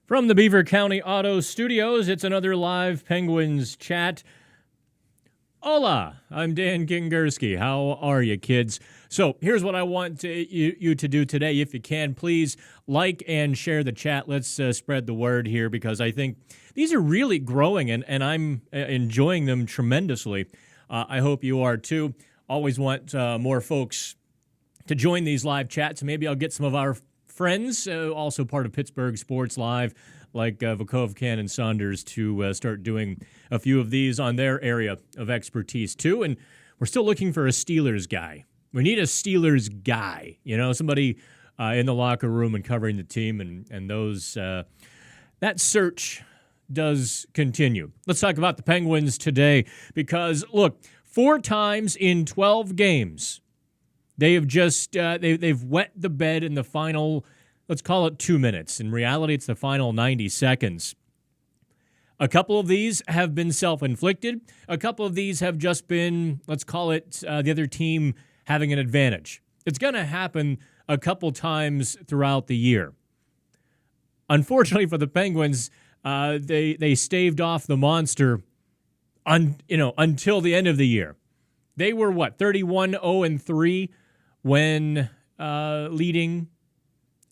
From the Beaver County Auto Studios, it's another live Penguins chat. Hola, I'm Dan Kingerski. How are you, kids? So here's what I want you to do today. If you can, please like and share the chat. Let's spread the word here because I think these are really growing and I'm enjoying them tremendously. I hope you are too. Always want more folks to join these live chats. Maybe I'll get some of our friends, also part of Pittsburgh Sports Live, like Vukovcan and Saunders, to start doing a few of these on their area of expertise, too. And we're still looking for a Steelers guy. We need a Steelers guy, somebody in the locker room and covering the team, and those that search does continue. Let's talk about the Penguins today because, look, 4 times in 12 games, they have just they've wet the bed in the final, let's call it 2 minutes. In reality, it's the final 90 seconds. A couple of these have been self-inflicted. A couple of these have just been, let's call it, the other team having an advantage. It's going to happen a couple times throughout the year. Unfortunately for the Penguins, they staved off the monster until the end of the year. They were, 31-0-3 when leading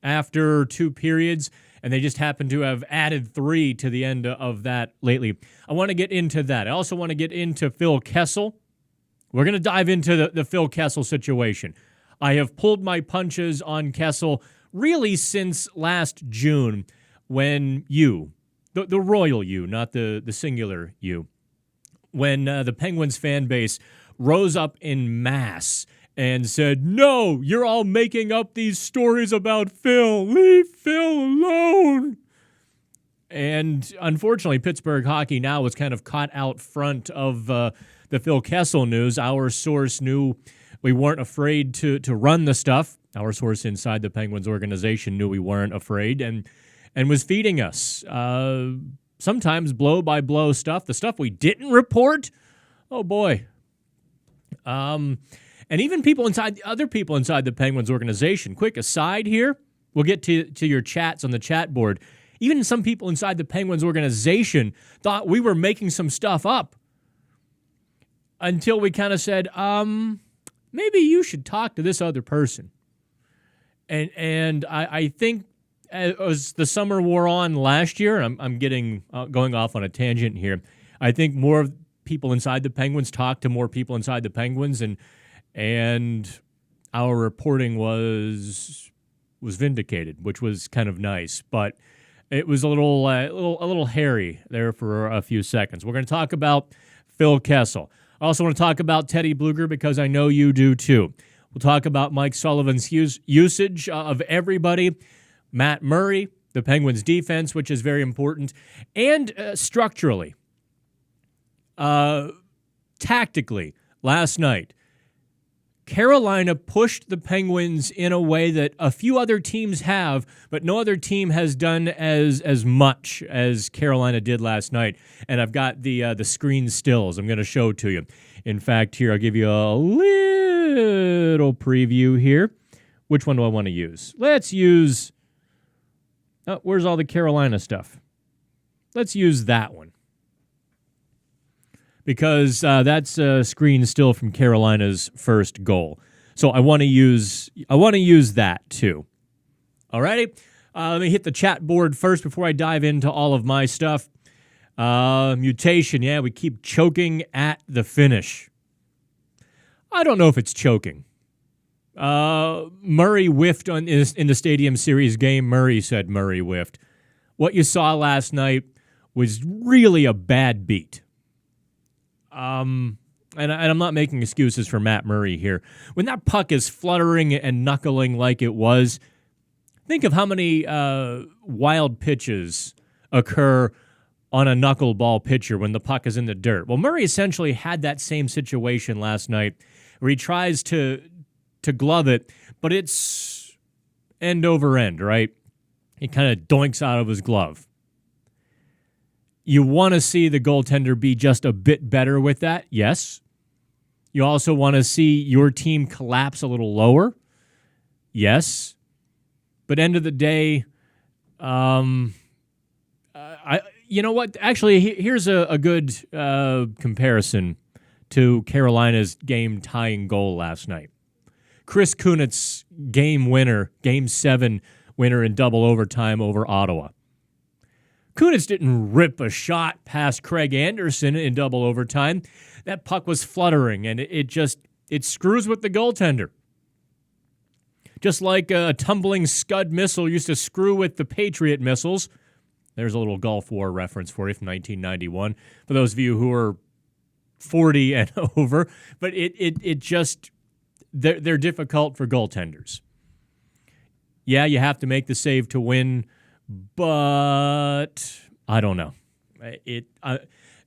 after 2 periods, and they just happen to have added 3 to the end of that lately. I want to get into that. I also want to get into Phil Kessel. We're going to dive into the Phil Kessel situation. I have pulled my punches on Kessel really since last June when the royal you, not the singular you, when the Penguins fan base rose up in mass and said, "No, you're all making up these stories about Phil. Leave Phil alone." And unfortunately, Pittsburgh hockey now was kind of caught out front of the Phil Kessel news. Our source knew we weren't afraid to run the stuff. Our source inside the Penguins organization knew we weren't afraid and was feeding us sometimes blow-by-blow stuff. The stuff we didn't report, oh boy. And even other people inside the Penguins organization. Quick aside here, we'll get to your chats on the chat board. Even some people inside the Penguins organization thought we were making some stuff up until we kind of said, maybe you should talk to this other person. And I think as the summer wore on last year, I'm getting going off on a tangent here. I think more people inside the Penguins talked to more people inside the Penguins, and our reporting was vindicated, which was kind of nice. But it was a little hairy there for a few seconds. We're going to talk about Phil Kessel. I also want to talk about Teddy Blueger because I know you do too. We'll talk about Mike Sullivan's usage of everybody, Matt Murray, the Penguins' defense, which is very important, and structurally, tactically, last night, Carolina pushed the Penguins in a way that a few other teams have, but no other team has done as much as Carolina did last night. And I've got the screen stills I'm going to show to you. In fact, here, I'll give you a little preview here. Which one do I want to use? Let's use... where's all the Carolina stuff? Let's use that one. Because that's a screen still from Carolina's first goal. So I want to use that too. Alrighty, let me hit the chat board first before I dive into all of my stuff. Mutation, yeah, we keep choking at the finish. I don't know if it's choking. Murray whiffed in the Stadium Series game. Murray said Murray whiffed. What you saw last night was really a bad beat. And I'm not making excuses for Matt Murray here. When that puck is fluttering and knuckling like it was, think of how many wild pitches occur on a knuckleball pitcher when the puck is in the dirt. Well, Murray essentially had that same situation last night where he tries to glove it, but it's end over end, right? He kind of doinks out of his glove. You want to see the goaltender be just a bit better with that, yes. You also want to see your team collapse a little lower, yes. But end of the day, You know what? Actually, here's a good comparison to Carolina's game-tying goal last night. Chris Kunitz game winner, Game 7 winner in double overtime over Ottawa. Kunitz didn't rip a shot past Craig Anderson in double overtime. That puck was fluttering, and it screws with the goaltender. Just like a tumbling Scud missile used to screw with the Patriot missiles. There's a little Gulf War reference for you from 1991, for those of you who are 40 and over. But it just, they're difficult for goaltenders. Yeah, you have to make the save to win, but I don't know.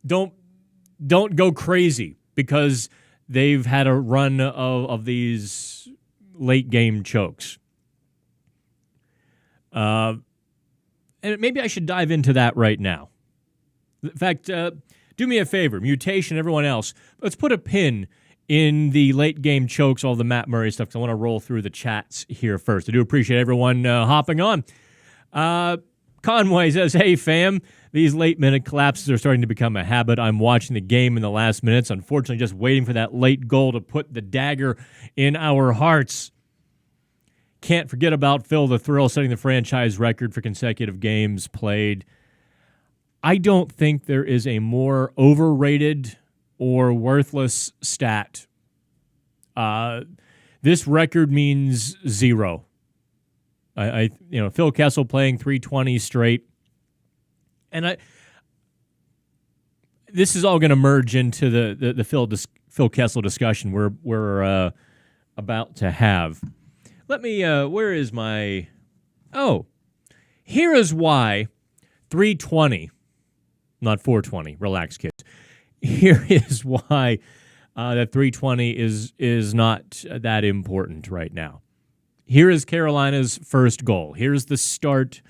Don't go crazy because they've had a run of these late game chokes. And maybe I should dive into that right now. In fact, do me a favor, Mutation, everyone else, let's put a pin in the late game chokes, all the Matt Murray stuff, because I want to roll through the chats here first. I do appreciate everyone hopping on. Conway says, hey, fam, these late-minute collapses are starting to become a habit. I'm watching the game in the last minutes, unfortunately just waiting for that late goal to put the dagger in our hearts. Can't forget about Phil the Thrill setting the franchise record for consecutive games played. I don't think there is a more overrated or worthless stat. This record means zero. Phil Kessel playing 320 straight, and this is all going to merge into the Phil Kessel discussion we're about to have. Let me. Where is my? Oh, here is why 320, not 420. Relax, kids. Here is why that 320 is not that important right now. Here is Carolina's first goal. Here's the start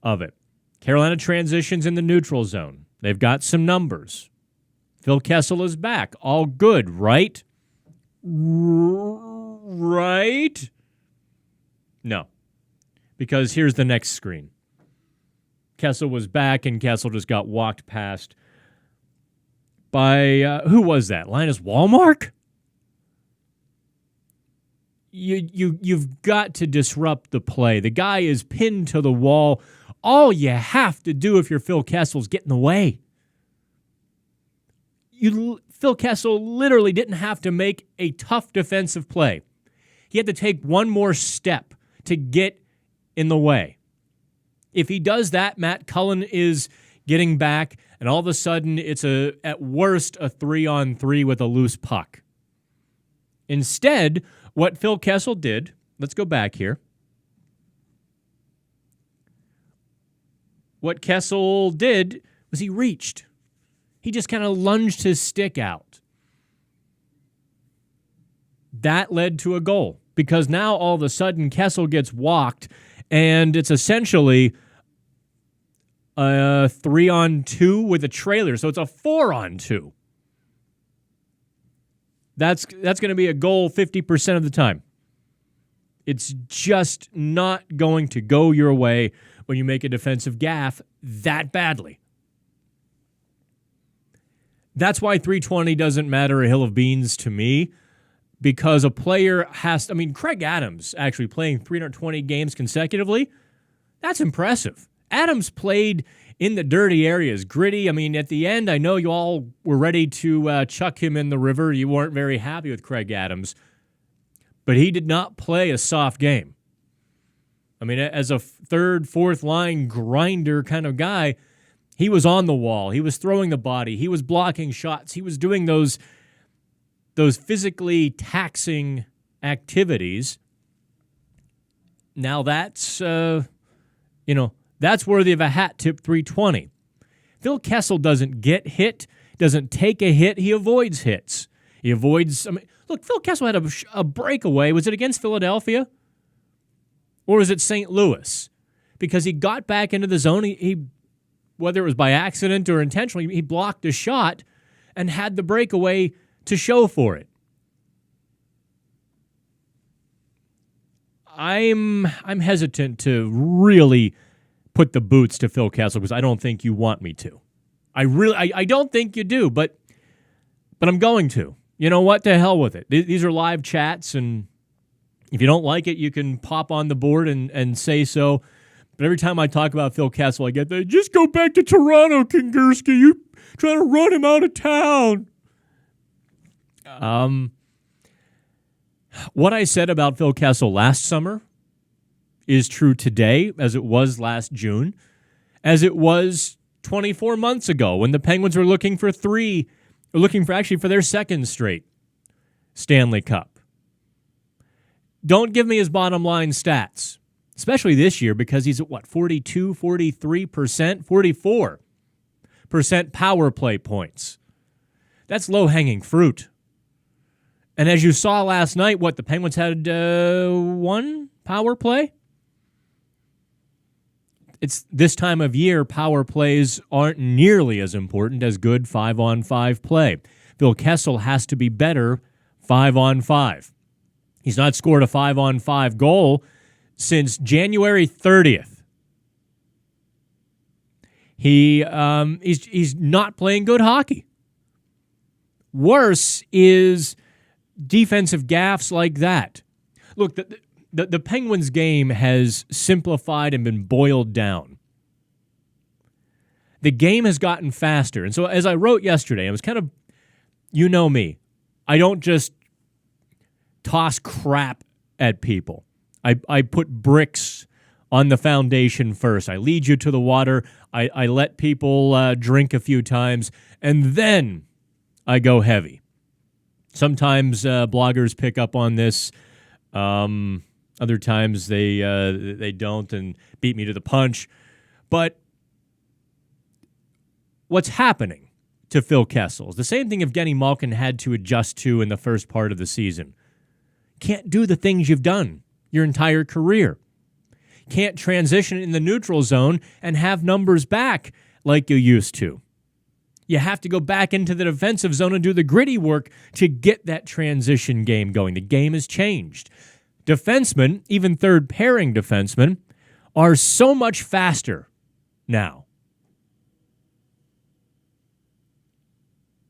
of it. Carolina transitions in the neutral zone. They've got some numbers. Phil Kessel is back. All good, right? Right? No. Because here's the next screen. Kessel was back, and Kessel just got walked past by, who was that? Linus Wallmark? You've got to disrupt the play. The guy is pinned to the wall. All you have to do if you're Phil Kessel is get in the way. Phil Kessel literally didn't have to make a tough defensive play. He had to take one more step to get in the way. If he does that, Matt Cullen is getting back, and all of a sudden it's at worst a 3-on-3 with a loose puck. Instead, what Phil Kessel did, let's go back here. What Kessel did was he reached. He just kind of lunged his stick out. That led to a goal because now all of a sudden Kessel gets walked and it's essentially a 3-on-2 with a trailer. So it's a 4-on-2. That's going to be a goal 50% of the time. It's just not going to go your way when you make a defensive gaffe that badly. That's why 320 doesn't matter a hill of beans to me, because a player has to, Craig Adams actually playing 320 games consecutively, that's impressive. Adams played in the dirty areas, gritty. At the end, I know you all were ready to chuck him in the river. You weren't very happy with Craig Adams, but he did not play a soft game. As a third, fourth line grinder kind of guy, he was on the wall. He was throwing the body. He was blocking shots. He was doing those physically taxing activities. Now that's, that's worthy of a hat tip 320. Phil Kessel doesn't get hit, doesn't take a hit. He avoids hits. He avoids, look, Phil Kessel had a breakaway. Was it against Philadelphia? Or was it St. Louis? Because he got back into the zone. He whether it was by accident or intentionally, he blocked a shot and had the breakaway to show for it. I'm hesitant to really put the boots to Phil Kessel because I don't think you want me to. I don't think you do, but I'm going to. You know what? To hell with it. These are live chats, and if you don't like it, you can pop on the board and say so. But every time I talk about Phil Kessel, I get the, just go back to Toronto, Kingerski. You trying to run him out of town. What I said about Phil Kessel last summer is true today, as it was last June, as it was 24 months ago when the Penguins were looking for their second straight Stanley Cup. Don't give me his bottom line stats, especially this year because he's at, 42, 43%, 44% power play points. That's low-hanging fruit. And as you saw last night, the Penguins had one power play? It's this time of year, power plays aren't nearly as important as good 5-on-5 play. Phil Kessel has to be better 5-on-5. He's not scored a 5-on-5 goal since January 30th. He's not playing good hockey. Worse is defensive gaffes like that. Look, the Penguins game has simplified and been boiled down. The game has gotten faster. And so as I wrote yesterday, I was kind of, you know me, I don't just toss crap at people. I put bricks on the foundation first. I lead you to the water. I let people drink a few times, and then I go heavy. Sometimes bloggers pick up on this. Other times they don't and beat me to the punch. But what's happening to Phil Kessel is the same thing Evgeny Malkin had to adjust to in the first part of the season. Can't do the things you've done your entire career. Can't transition in the neutral zone and have numbers back like you used to. You have to go back into the defensive zone and do the gritty work to get that transition game going. The game has changed. Defensemen, even third-pairing defensemen, are so much faster now.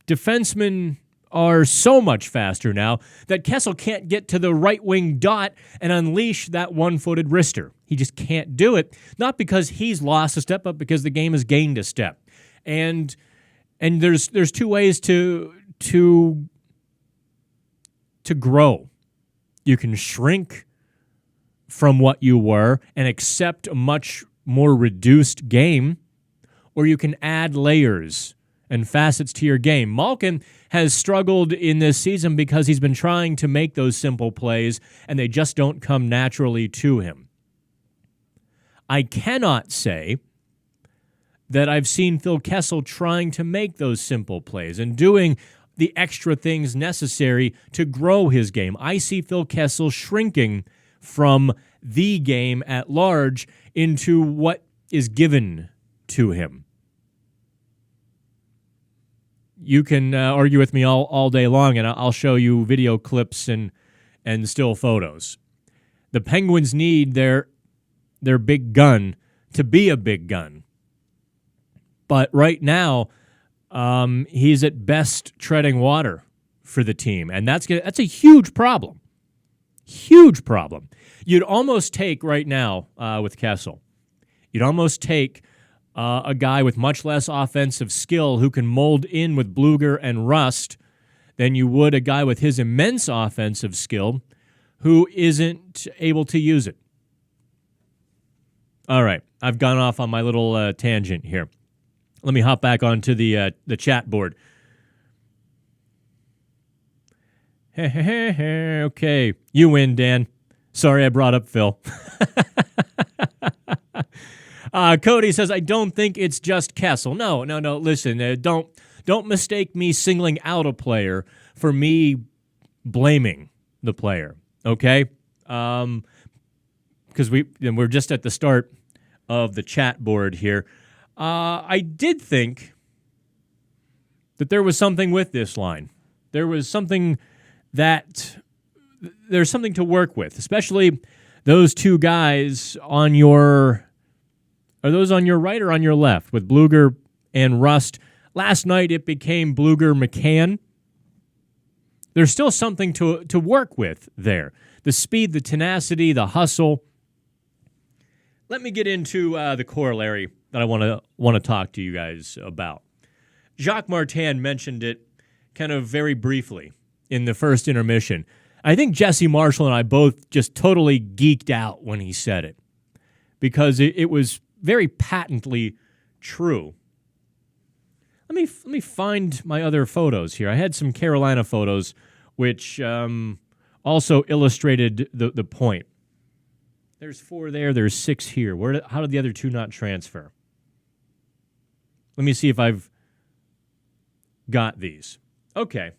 Defensemen are so much faster now that Kessel can't get to the right wing dot and unleash that one-footed wrister. He just can't do it, not because he's lost a step, but because the game has gained a step. And there's two ways to grow. You can shrink from what you were and accept a much more reduced game, or you can add layers and facets to your game. Malkin has struggled in this season because he's been trying to make those simple plays, and they just don't come naturally to him. I cannot say that I've seen Phil Kessel trying to make those simple plays and doing the extra things necessary to grow his game. I see Phil Kessel shrinking from the game at large into what is given to him. You can argue with me all day long, and I'll show you video clips and still photos. The Penguins need their big gun to be a big gun. But right now, he's at best treading water for the team, and that's a huge problem. Huge problem. You'd almost take right now with Kessel, you'd almost take a guy with much less offensive skill who can mold in with Blueger and Rust than you would a guy with his immense offensive skill who isn't able to use it. All right, I've gone off on my little tangent here. Let me hop back onto the chat board. Okay, you win, Dan. Sorry I brought up Phil. Cody says, I don't think it's just Kessel. No. Listen, don't mistake me singling out a player for me blaming the player, okay? Because we're just at the start of the chat board here. I did think that there was something with this line. There's something to work with, especially those two guys on your Are those on your right or on your left with Blueger and Rust? Last night it became Blueger-McCann. There's still something to work with there. The speed, the tenacity, the hustle. Let me get into the corollary that I want to talk to you guys about. Jacques Martin mentioned it kind of very briefly in the first intermission. I think Jesse Marshall and I both just totally geeked out when he said it because it was very patently true. Let me find my other photos here. I had some Carolina photos which also illustrated the point. There's 4 there. There's 6 here. How did the other 2 not transfer? Let me see if I've got these. Okay.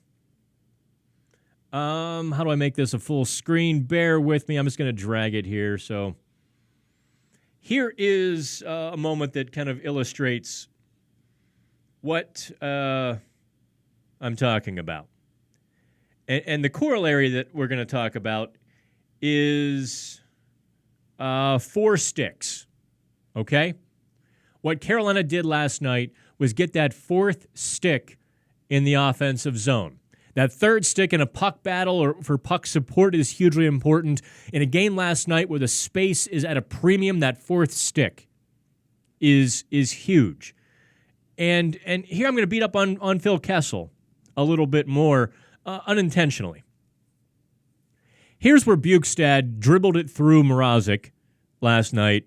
How do I make this a full screen? Bear with me. I'm just going to drag it here. So here is a moment that kind of illustrates what I'm talking about. And the corollary that we're going to talk about is 4 sticks, okay? What Carolina did last night was get that 4th stick in the offensive zone. That 3rd stick in a puck battle or for puck support is hugely important. In a game last night where the space is at a premium, that 4th stick is huge. And here I'm going to beat up on Phil Kessel a little bit more unintentionally. Here's where Bukestad dribbled it through Mrazek last night,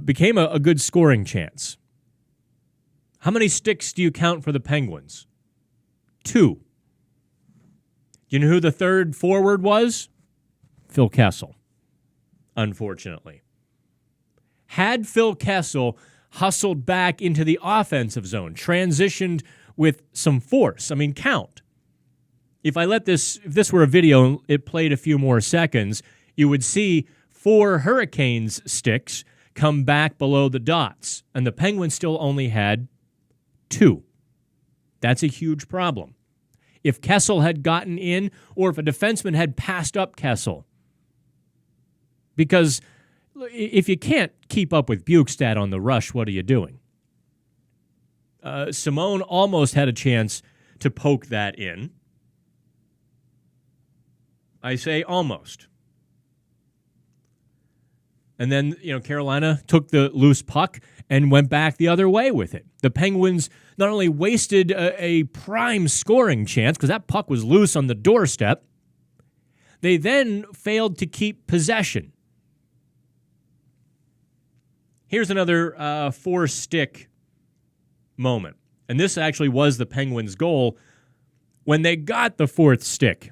became a good scoring chance. How many sticks do you count for the Penguins? 2. You know who the 3rd forward was? Phil Kessel, unfortunately. Had Phil Kessel hustled back into the offensive zone, transitioned with some force, I mean, count. If this were a video and it played a few more seconds, you would see 4 Hurricanes sticks come back below the dots, and the Penguins still only had 2. That's a huge problem. If Kessel had gotten in, or if a defenseman had passed up Kessel. Because if you can't keep up with Bukestad on the rush, what are you doing? Simone almost had a chance to poke that in. I say almost. And then, Carolina took the loose puck and went back the other way with it. The Penguins not only wasted a prime scoring chance, because that puck was loose on the doorstep, they then failed to keep possession. Here's another 4-stick moment. And this actually was the Penguins' goal when they got the 4th stick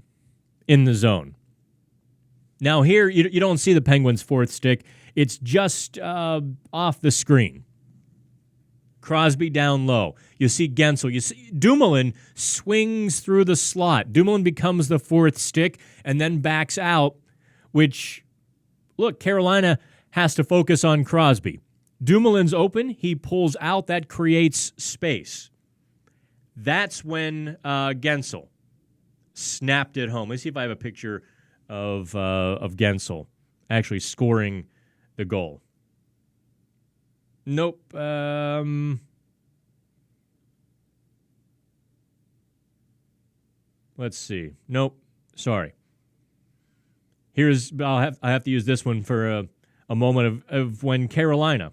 in the zone. Now here, you don't see the Penguins' 4th stick. It's just off the screen. Crosby down low. You see Gensel. You see Dumoulin swings through the slot. Dumoulin becomes the 4th stick and then backs out, which, look, Carolina has to focus on Crosby. Dumoulin's open. He pulls out. That creates space. That's when Gensel snapped it home. Let's see if I have a picture of Gensel actually scoring the goal. Nope. Let's see. Nope. Sorry. I have to use this one for a moment of when Carolina.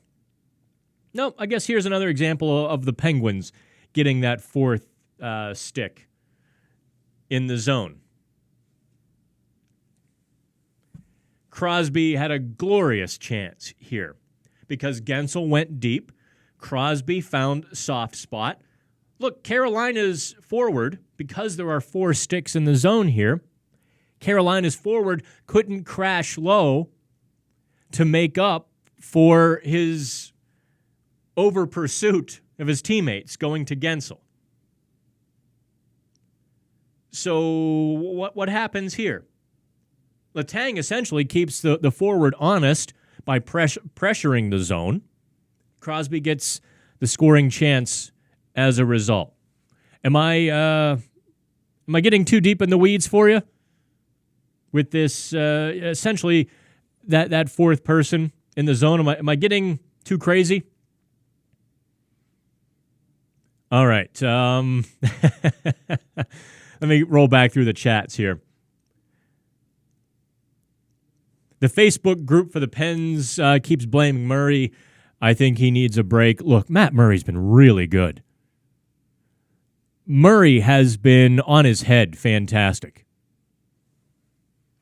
Nope. I guess here's another example of the Penguins getting that 4th stick in the zone. Crosby had a glorious chance here because Gensel went deep. Crosby found soft spot. Look, Carolina's forward, because there are 4 sticks in the zone here, Carolina's forward couldn't crash low to make up for his over pursuit of his teammates going to Gensel. So what happens here? Letang essentially keeps the forward honest by pressuring the zone. Crosby gets the scoring chance as a result. Am I getting too deep in the weeds for you with this essentially that 4th person in the zone? Am I getting Too crazy? All right. Let me roll back through the chats here. The Facebook group for the Pens keeps blaming Murray. I think he needs a break. Look, Matt Murray's been really good. Murray has been on his head fantastic.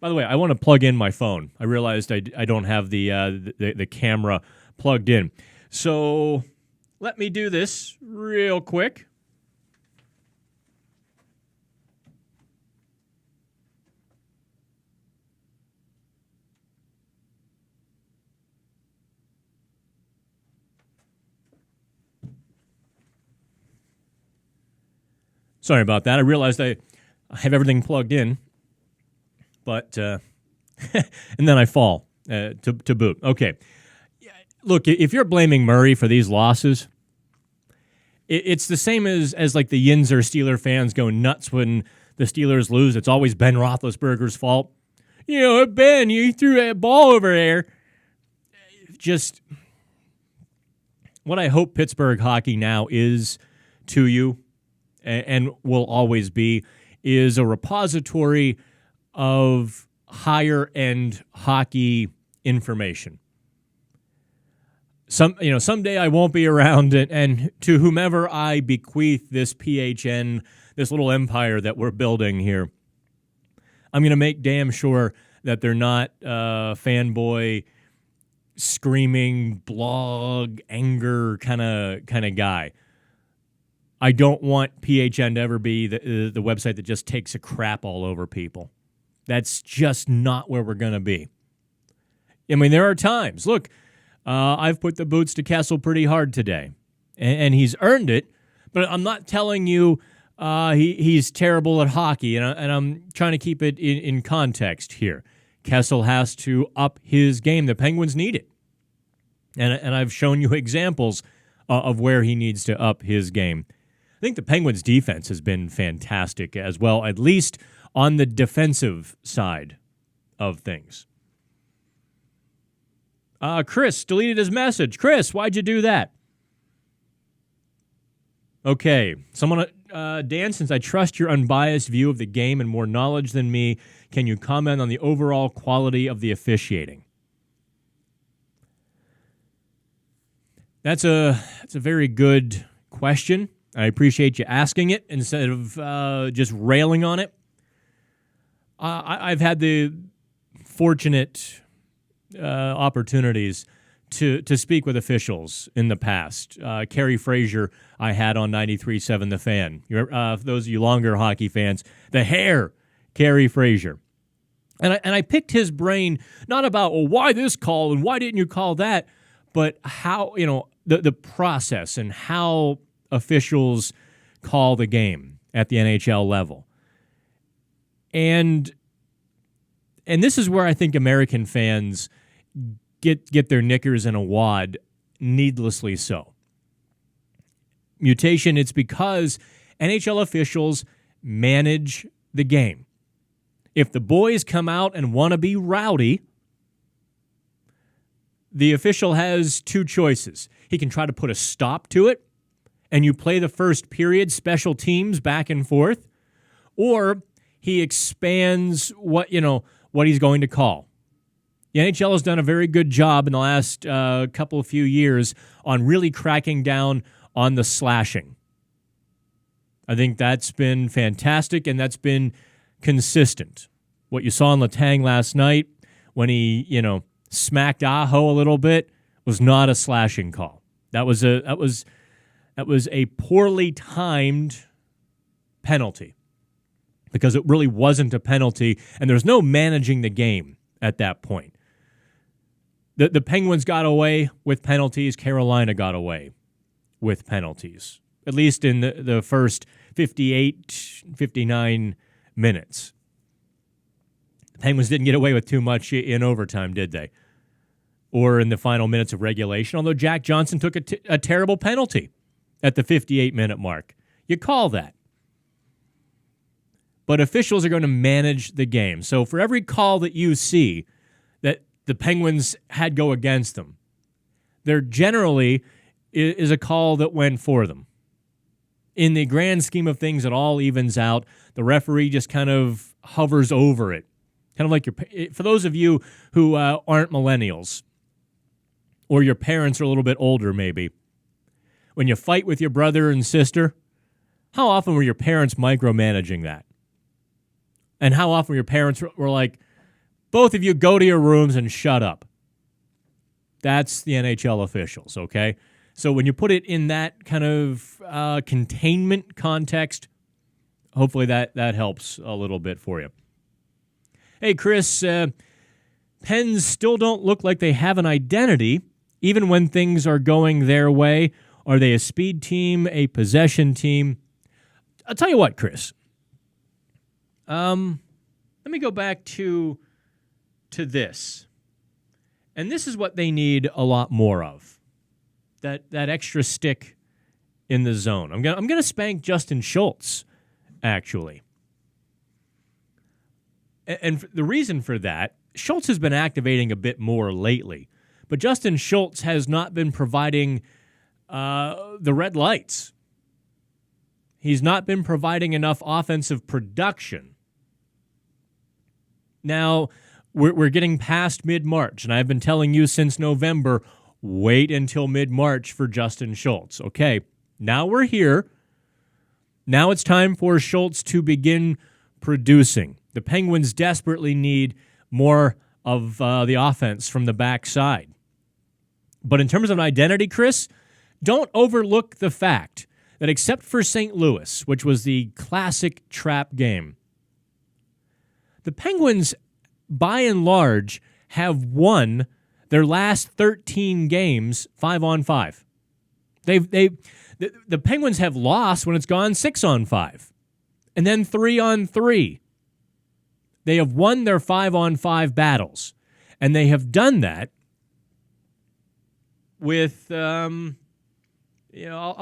By the way, I want to plug in my phone. I realized I don't have the camera plugged in. So let me do this real quick. Sorry about that. I realized I have everything plugged in, but and then I fall to boot. Okay. Look, if you're blaming Murray for these losses, it's the same as like the Yinzer Steeler fans go nuts when the Steelers lose. It's always Ben Roethlisberger's fault. You know, Ben, you threw that ball over there. Just what I hope Pittsburgh hockey now is to you, and will always be, is a repository of higher-end hockey information. Someday I won't be around, and to whomever I bequeath this PHN, this little empire that we're building here, I'm going to make damn sure that they're not fanboy, screaming, blog, anger kind of guy. I don't want PHN to ever be the website that just takes a crap all over people. That's just not where we're going to be. I mean, there are times. Look, I've put the boots to Kessel pretty hard today, and he's earned it, but I'm not telling you he's terrible at hockey, and I'm trying to keep it in context here. Kessel has to up his game. The Penguins need it, and I've shown you examples of where he needs to up his game. I think the Penguins' defense has been fantastic as well, at least on the defensive side of things. Chris deleted his message. Chris, why'd you do that? Okay, someone, Dan, since I trust your unbiased view of the game and more knowledge than me, can you comment on the overall quality of the officiating? That's a very good question. I appreciate you asking it instead of just railing on it. I've had the fortunate opportunities to speak with officials in the past. Kerry Frazier I had on 93.7 The Fan. For those of you longer hockey fans, the hair, Kerry Frazier. And I picked his brain not about, well, why this call and why didn't you call that, but how, the process and how officials call the game at the NHL level. And this is where I think American fans get their knickers in a wad, needlessly so. Mutation, it's because NHL officials manage the game. If the boys come out and want to be rowdy, the official has two choices. He can try to put a stop to it, and you play the first period, special teams back and forth, or he expands what he's going to call. The NHL has done a very good job in the last few years on really cracking down on the slashing. I think that's been fantastic, and that's been consistent. What you saw in Letang last night when he, smacked Aho a little bit was not a slashing call. That was a poorly timed penalty because it really wasn't a penalty, and there's no managing the game at that point. The Penguins got away with penalties. Carolina got away with penalties, at least in the first 58, 59 minutes. The Penguins didn't get away with too much in overtime, did they? Or in the final minutes of regulation, although Jack Johnson took a terrible penalty at the 58-minute mark. You call that. But officials are going to manage the game. So for every call that you see that the Penguins had go against them, there generally is a call that went for them. In the grand scheme of things, it all evens out. The referee just kind of hovers over it. Kind of like for those of you who aren't millennials, or your parents are a little bit older maybe, when you fight with your brother and sister, how often were your parents micromanaging that? And how often were your parents were like, both of you go to your rooms and shut up? That's the NHL officials, okay? So when you put it in that kind of containment context, hopefully that helps a little bit for you. Hey, Chris, Pens still don't look like they have an identity, even when things are going their way. Are they a speed team, a possession team? I'll tell you what, Chris. Let me go back to this. And this is what they need a lot more of. That extra stick in the zone. I'm gonna spank Justin Schultz, actually. And the reason for that, Schultz has been activating a bit more lately, but Justin Schultz has not been providing the red lights. He's not been providing enough offensive production. Now, we're getting past mid-March, and I've been telling you since November, wait until mid-March for Justin Schultz. Okay, now we're here. Now it's time for Schultz to begin producing. The Penguins desperately need more of the offense from the backside. But in terms of identity, Chris, don't overlook the fact that except for St. Louis, which was the classic trap game, the Penguins, by and large, have won their last 13 games 5-on-5. The Penguins have lost when it's gone 6-on-5, and then 3-on-3. They have won their 5-on-5 battles, and they have done that with, I'll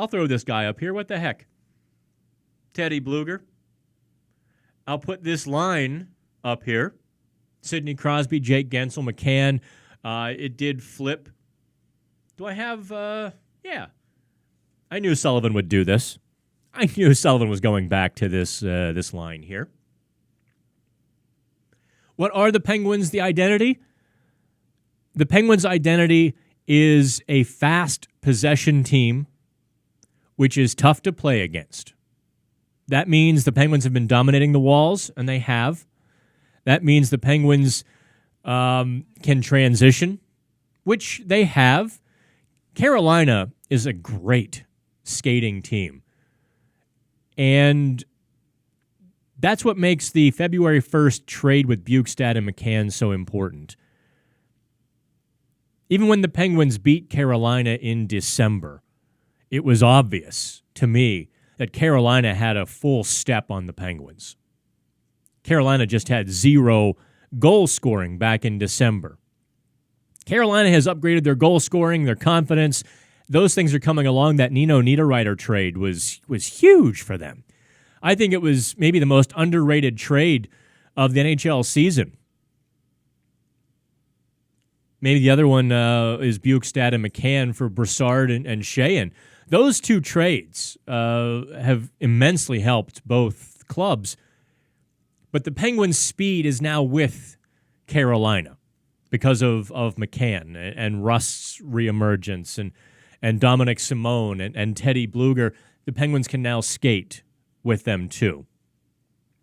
throw this guy up here. What the heck? Teddy Blueger. I'll put this line up here. Sidney Crosby, Jake Gensel, McCann. It did flip. Do I have, yeah. I knew Sullivan would do this. I knew Sullivan was going back to this line here. What are the Penguins' the identity? The Penguins' identity is a fast possession team, which is tough to play against. That means the Penguins have been dominating the walls, and they have. That means the Penguins can transition, which they have. Carolina is a great skating team. And that's what makes the February 1st trade with Bukestad and McCann so important. Even when the Penguins beat Carolina in December, it was obvious to me that Carolina had a full step on the Penguins. Carolina just had 0 goal scoring back in December. Carolina has upgraded their goal scoring, their confidence. Those things are coming along. That Nino Niederreiter trade was huge for them. I think it was maybe the most underrated trade of the NHL season. Maybe the other one is Bukestad and McCann for Brassard and Sheahan. Those two trades have immensely helped both clubs. But the Penguins' speed is now with Carolina because of McCann and Rust's reemergence and Dominic Simone and Teddy Blueger. The Penguins can now skate with them too.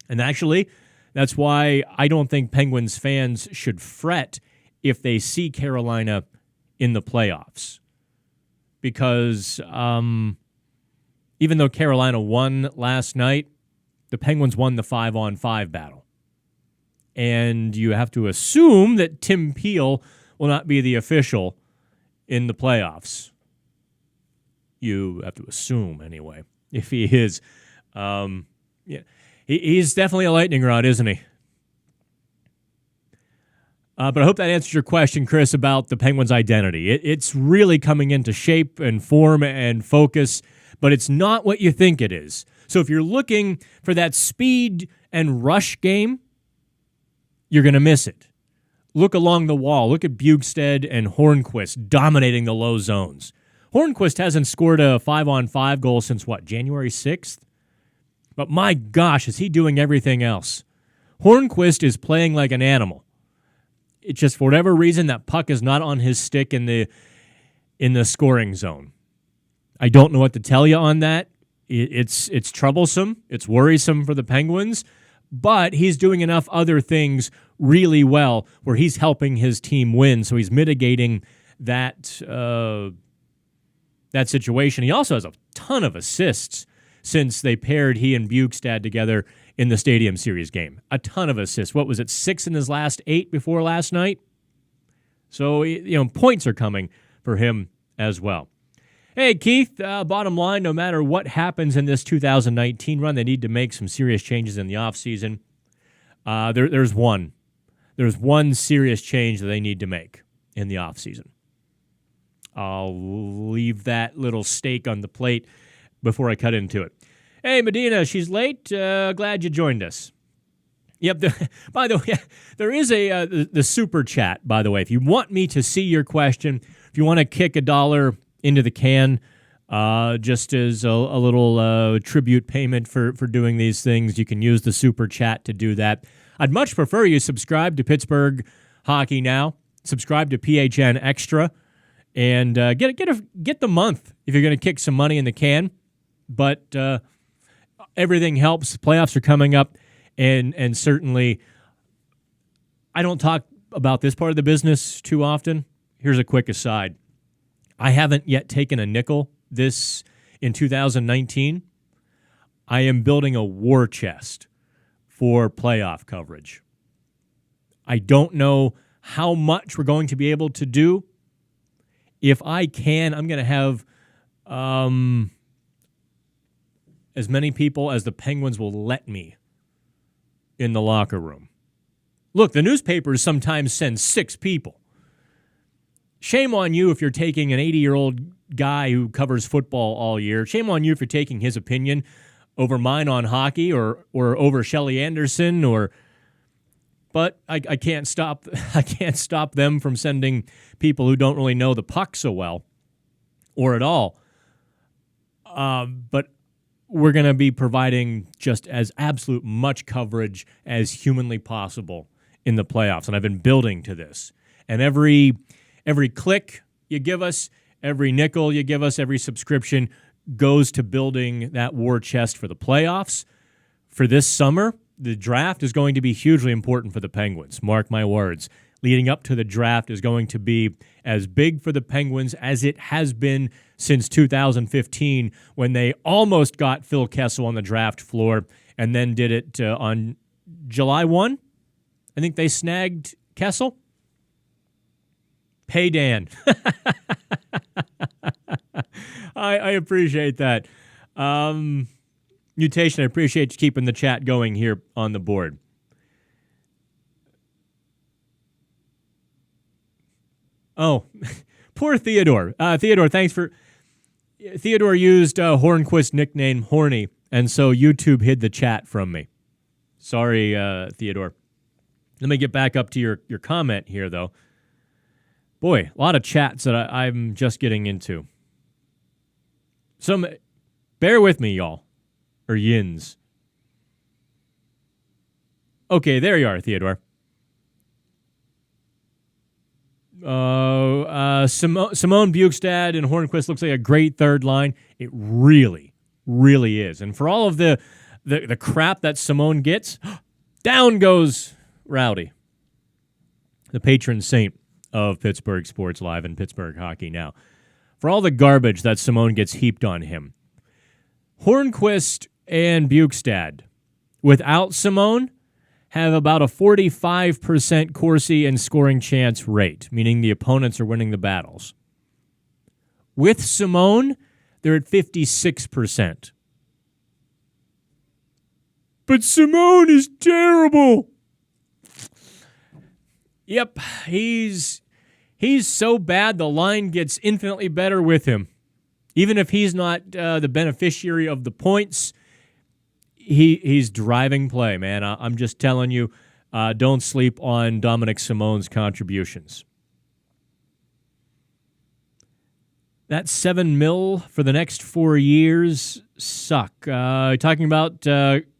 And actually, that's why I don't think Penguins fans should fret if they see Carolina in the playoffs. Because even though Carolina won last night, the Penguins won the 5-on-5 battle. And you have to assume that Tim Peel will not be the official in the playoffs. You have to assume, anyway, if he is. He's definitely a lightning rod, isn't he? But I hope that answers your question, Chris, about the Penguins' identity. It's really coming into shape and form and focus, but it's not what you think it is. So if you're looking for that speed and rush game, you're going to miss it. Look along the wall. Look at Bukestad and Hornquist dominating the low zones. Hornquist hasn't scored a 5-on-5 goal since, January 6th? But my gosh, is he doing everything else? Hornquist is playing like an animal. It's just for whatever reason that puck is not on his stick in the scoring zone. I don't know what to tell you on that. It's troublesome. It's worrisome for the Penguins, but he's doing enough other things really well where he's helping his team win, so he's mitigating that situation. He also has a ton of assists since they paired he and Bukestad together in the Stadium Series game. A ton of assists. What was it, 6 in his last 8 before last night? So, points are coming for him as well. Hey, Keith, bottom line, no matter what happens in this 2019 run, they need to make some serious changes in the offseason. There's one. There's one serious change that they need to make in the offseason. I'll leave that little steak on the plate before I cut into it. Hey, Medina, she's late. Glad you joined us. Yep. By the way, there is the super chat, by the way. If you want me to see your question, if you want to kick $1 into the can, just as a little tribute payment for doing these things, you can use the super chat to do that. I'd much prefer you subscribe to Pittsburgh Hockey Now, subscribe to PHN Extra, and get the month if you're going to kick some money in the can. But everything helps. Playoffs are coming up, and certainly I don't talk about this part of the business too often. Here's a quick aside. I haven't yet taken a nickel in 2019. I am building a war chest for playoff coverage. I don't know how much we're going to be able to do. If I can, I'm going to have as many people as the Penguins will let me in the locker room. Look, the newspapers sometimes send 6 people. Shame on you if you're taking an 80-year-old guy who covers football all year. Shame on you if you're taking his opinion over mine on hockey or over Shelley Anderson. But I can't stop. I can't stop them from sending people who don't really know the puck so well or at all. But we're going to be providing just as absolute much coverage as humanly possible in the playoffs, and I've been building to this. And every click you give us, every nickel you give us, every subscription goes to building that war chest for the playoffs. For this summer, the draft is going to be hugely important for the Penguins. Mark my words. Leading up to the draft is going to be as big for the Penguins as it has been since 2015 when they almost got Phil Kessel on the draft floor and then did it on July 1. I think they snagged Kessel. Pay Dan. I appreciate that. Mutation, I appreciate you keeping the chat going here on the board. Oh, poor Theodore. Theodore, thanks for... Theodore used Hornquist's nickname Horny, and so YouTube hid the chat from me. Sorry, Theodore. Let me get back up to your comment here, though. Boy, a lot of chats that I'm just getting into. Bear with me, y'all. Or yins. Okay, there you are, Theodore. Simone Bukestad and Hornquist looks like a great third line. It really, really is. And for all of the crap that Simone gets, down goes Rowdy, the patron saint of Pittsburgh Sports Live and Pittsburgh Hockey Now. For all the garbage that Simone gets heaped on him, Hornquist and Bukestad, without Simone, have about a 45% Corsi and scoring chance rate, meaning the opponents are winning the battles. With Simone, they're at 56%. But Simone is terrible. Yep, he's so bad the line gets infinitely better with him. Even if he's not the beneficiary of the points, he's driving play, man. I'm just telling you, don't sleep on Dominic Simone's contributions. That $7 million for the next 4 years suck. Talking about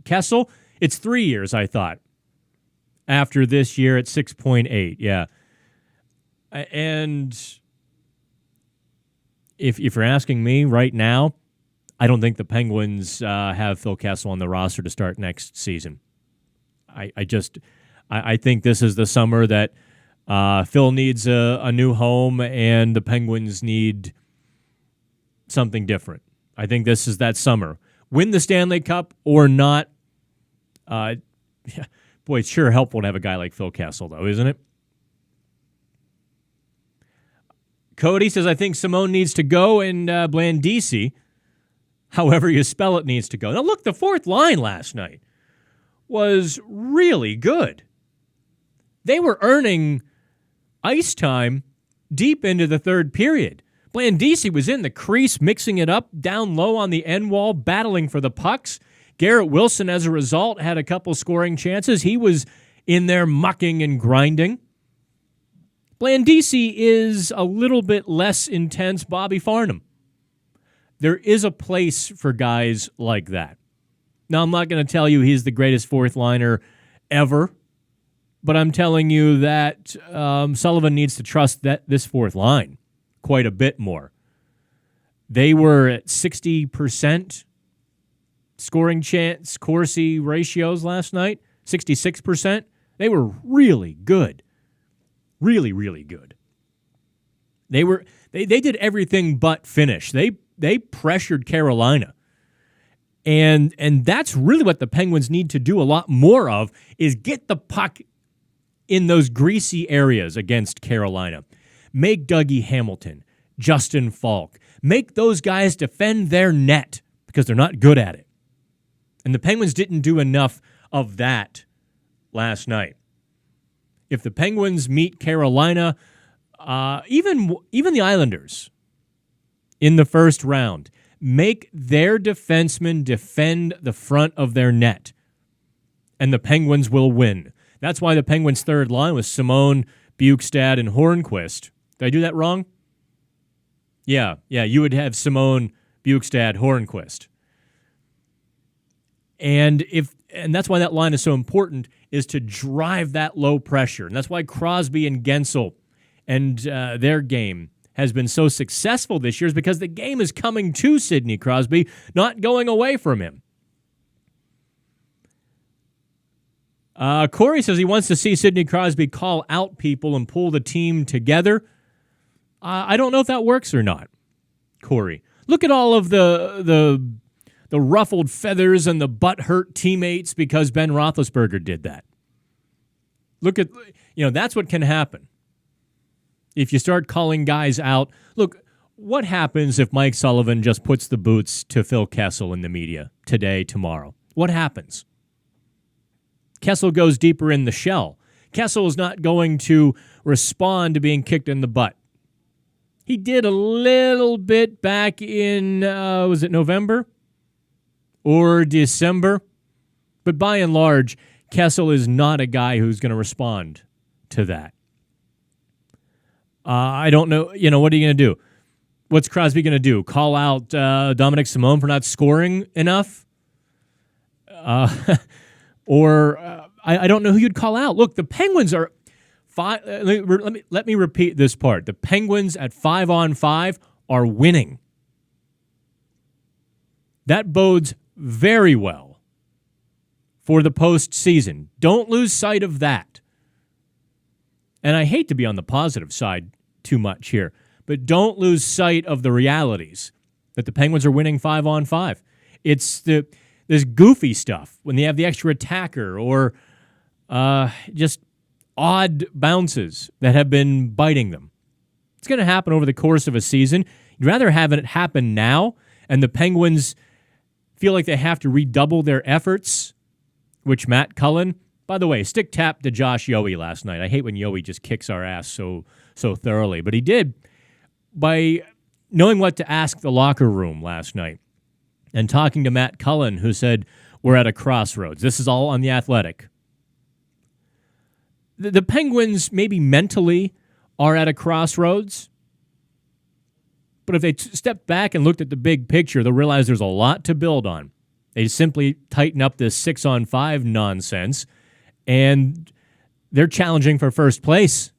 Kessel, it's 3 years, I thought. After this year at 6.8, yeah. And if you're asking me right now, I don't think the Penguins have Phil Kessel on the roster to start next season. I think this is the summer that Phil needs a new home and the Penguins need something different. I think this is that summer. Win the Stanley Cup or not. Boy, it's sure helpful to have a guy like Phil Kessel, though, isn't it? Cody says, I think Simone needs to go and Blandisi, however you spell it, needs to go. Now, look, the fourth line last night was really good. They were earning ice time deep into the third period. Blandisi was in the crease, mixing it up down low on the end wall, battling for the pucks. Garrett Wilson, as a result, had a couple scoring chances. He was in there mucking and grinding. Blandisi is a little bit less intense Bobby Farnham. There is a place for guys like that. Now, I'm not going to tell you he's the greatest fourth liner ever, but I'm telling you that Sullivan needs to trust this fourth line quite a bit more. They were at 60% scoring chance Corsi ratios last night, 66%. They were really good. Really, really good. They did everything but finish. They pressured Carolina. And that's really what the Penguins need to do a lot more of, is get the puck in those greasy areas against Carolina. Make Dougie Hamilton, Justin Falk. Make those guys defend their net because they're not good at it. And the Penguins didn't do enough of that last night. If the Penguins meet Carolina, even the Islanders in the first round, make their defensemen defend the front of their net, and the Penguins will win. That's why the Penguins' third line was Simone, Bukestad, and Hornquist. Did I do that wrong? Yeah, you would have Simone, Bukestad, Hornquist. And that's why that line is so important, is to drive that low pressure. And that's why Crosby and Gensel and their game has been so successful this year, is because the game is coming to Sidney Crosby, not going away from him. Corey says he wants to see Sidney Crosby call out people and pull the team together. I don't know if that works or not, Corey. Look at all of the ruffled feathers and the butthurt teammates because Ben Roethlisberger did that. Look at, that's what can happen. If you start calling guys out, look, what happens if Mike Sullivan just puts the boots to Phil Kessel in the media today, tomorrow? What happens? Kessel goes deeper in the shell. Kessel is not going to respond to being kicked in the butt. He did a little bit back in, was it November or December? But by and large, Kessel is not a guy who's going to respond to that. I don't know. What are you going to do? What's Crosby going to do? Call out Dominic Simone for not scoring enough? Or I don't know who you'd call out. Look, the Penguins are let me repeat this part. The Penguins at 5-on-5 are winning. That bodes very well for the postseason. Don't lose sight of that. And I hate to be on the positive side too much here, but don't lose sight of the realities that the Penguins are winning 5-on-5. It's this goofy stuff when they have the extra attacker or just odd bounces that have been biting them. It's going to happen over the course of a season. You'd rather have it happen now, and the Penguins feel like they have to redouble their efforts, which Matt Cullen, by the way, stick tap to Josh Yohe last night. I hate when Yohe just kicks our ass so thoroughly, but he did by knowing what to ask the locker room last night and talking to Matt Cullen, who said, we're at a crossroads. This is all on The Athletic. the Penguins maybe mentally are at a crossroads, but if they step back and looked at the big picture, they'll realize there's a lot to build on. They simply tighten up this 6-on-5 nonsense, and they're challenging for first place.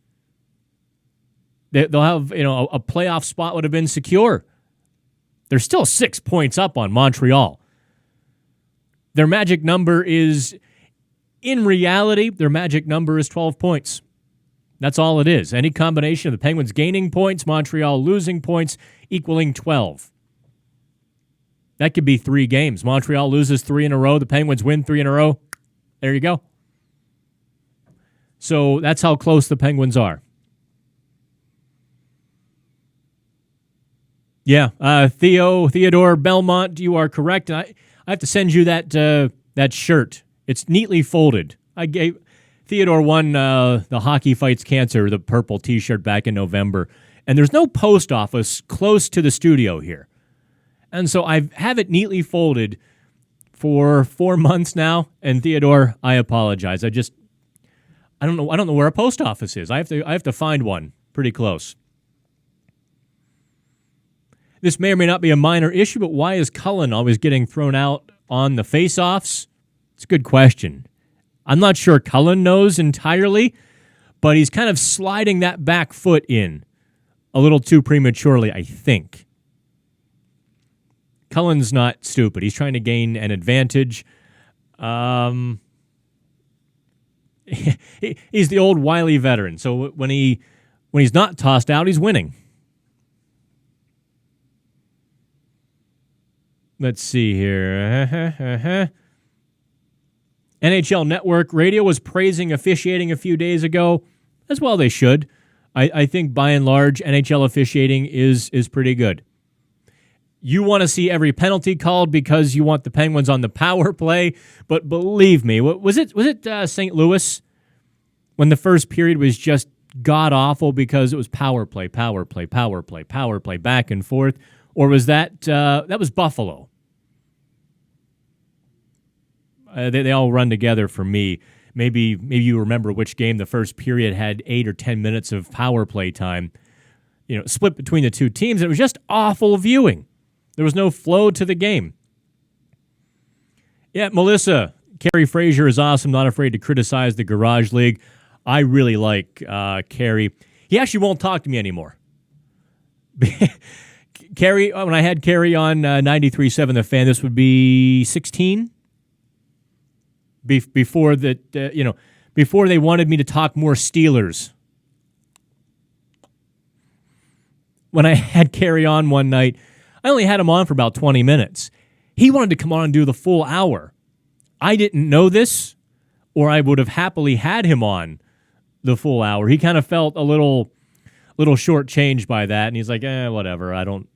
They'll have, a playoff spot would have been secure. They're still 6 points up on Montreal. Their magic number is, in reality, their magic number is 12 points. That's all it is. Any combination of the Penguins gaining points, Montreal losing points, equaling 12. That could be 3 games. Montreal loses 3 in a row. The Penguins win 3 in a row. There you go. So that's how close the Penguins are. Yeah, Theodore Belmont, you are correct. I have to send you that shirt. It's neatly folded. Theodore won the Hockey Fights Cancer, the purple T-shirt back in November, and there's no post office close to the studio here, and so I have it neatly folded for 4 months now. And Theodore, I apologize. I don't know where a post office is. I have to find one pretty close. This may or may not be a minor issue, but why is Cullen always getting thrown out on the face-offs? It's a good question. I'm not sure Cullen knows entirely, but he's kind of sliding that back foot in a little too prematurely, I think. Cullen's not stupid. He's trying to gain an advantage. He's the old wily veteran, so when he's not tossed out, he's winning. Let's see here. NHL Network Radio was praising officiating a few days ago, as well they should. I think by and large, NHL officiating is pretty good. You want to see every penalty called because you want the Penguins on the power play, but believe me, was it St. Louis when the first period was just god-awful because it was power play, back and forth? Or was that was Buffalo? They all run together for me. Maybe you remember which game the first period had 8 or 10 minutes of power play time, split between the two teams. It was just awful viewing. There was no flow to the game. Yeah, Melissa, Carrie Frazier is awesome. Not afraid to criticize the Garage League. I really like Carrie. He actually won't talk to me anymore. Carrie, when I had Carrie on 93.7 The Fan, this would be 16. Before that, before they wanted me to talk more Steelers. When I had Carrie on one night, I only had him on for about 20 minutes. He wanted to come on and do the full hour. I didn't know this, or I would have happily had him on the full hour. He kind of felt a little shortchanged by that, and he's like, whatever, I don't,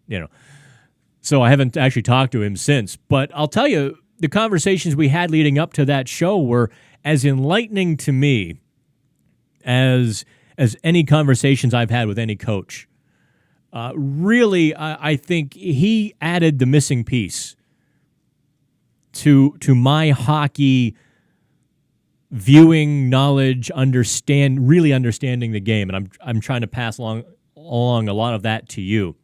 So I haven't actually talked to him since. But I'll tell you, the conversations we had leading up to that show were as enlightening to me as any conversations I've had with any coach. Really, I think he added the missing piece to my hockey viewing knowledge, really understanding the game, and I'm trying to pass along a lot of that to you.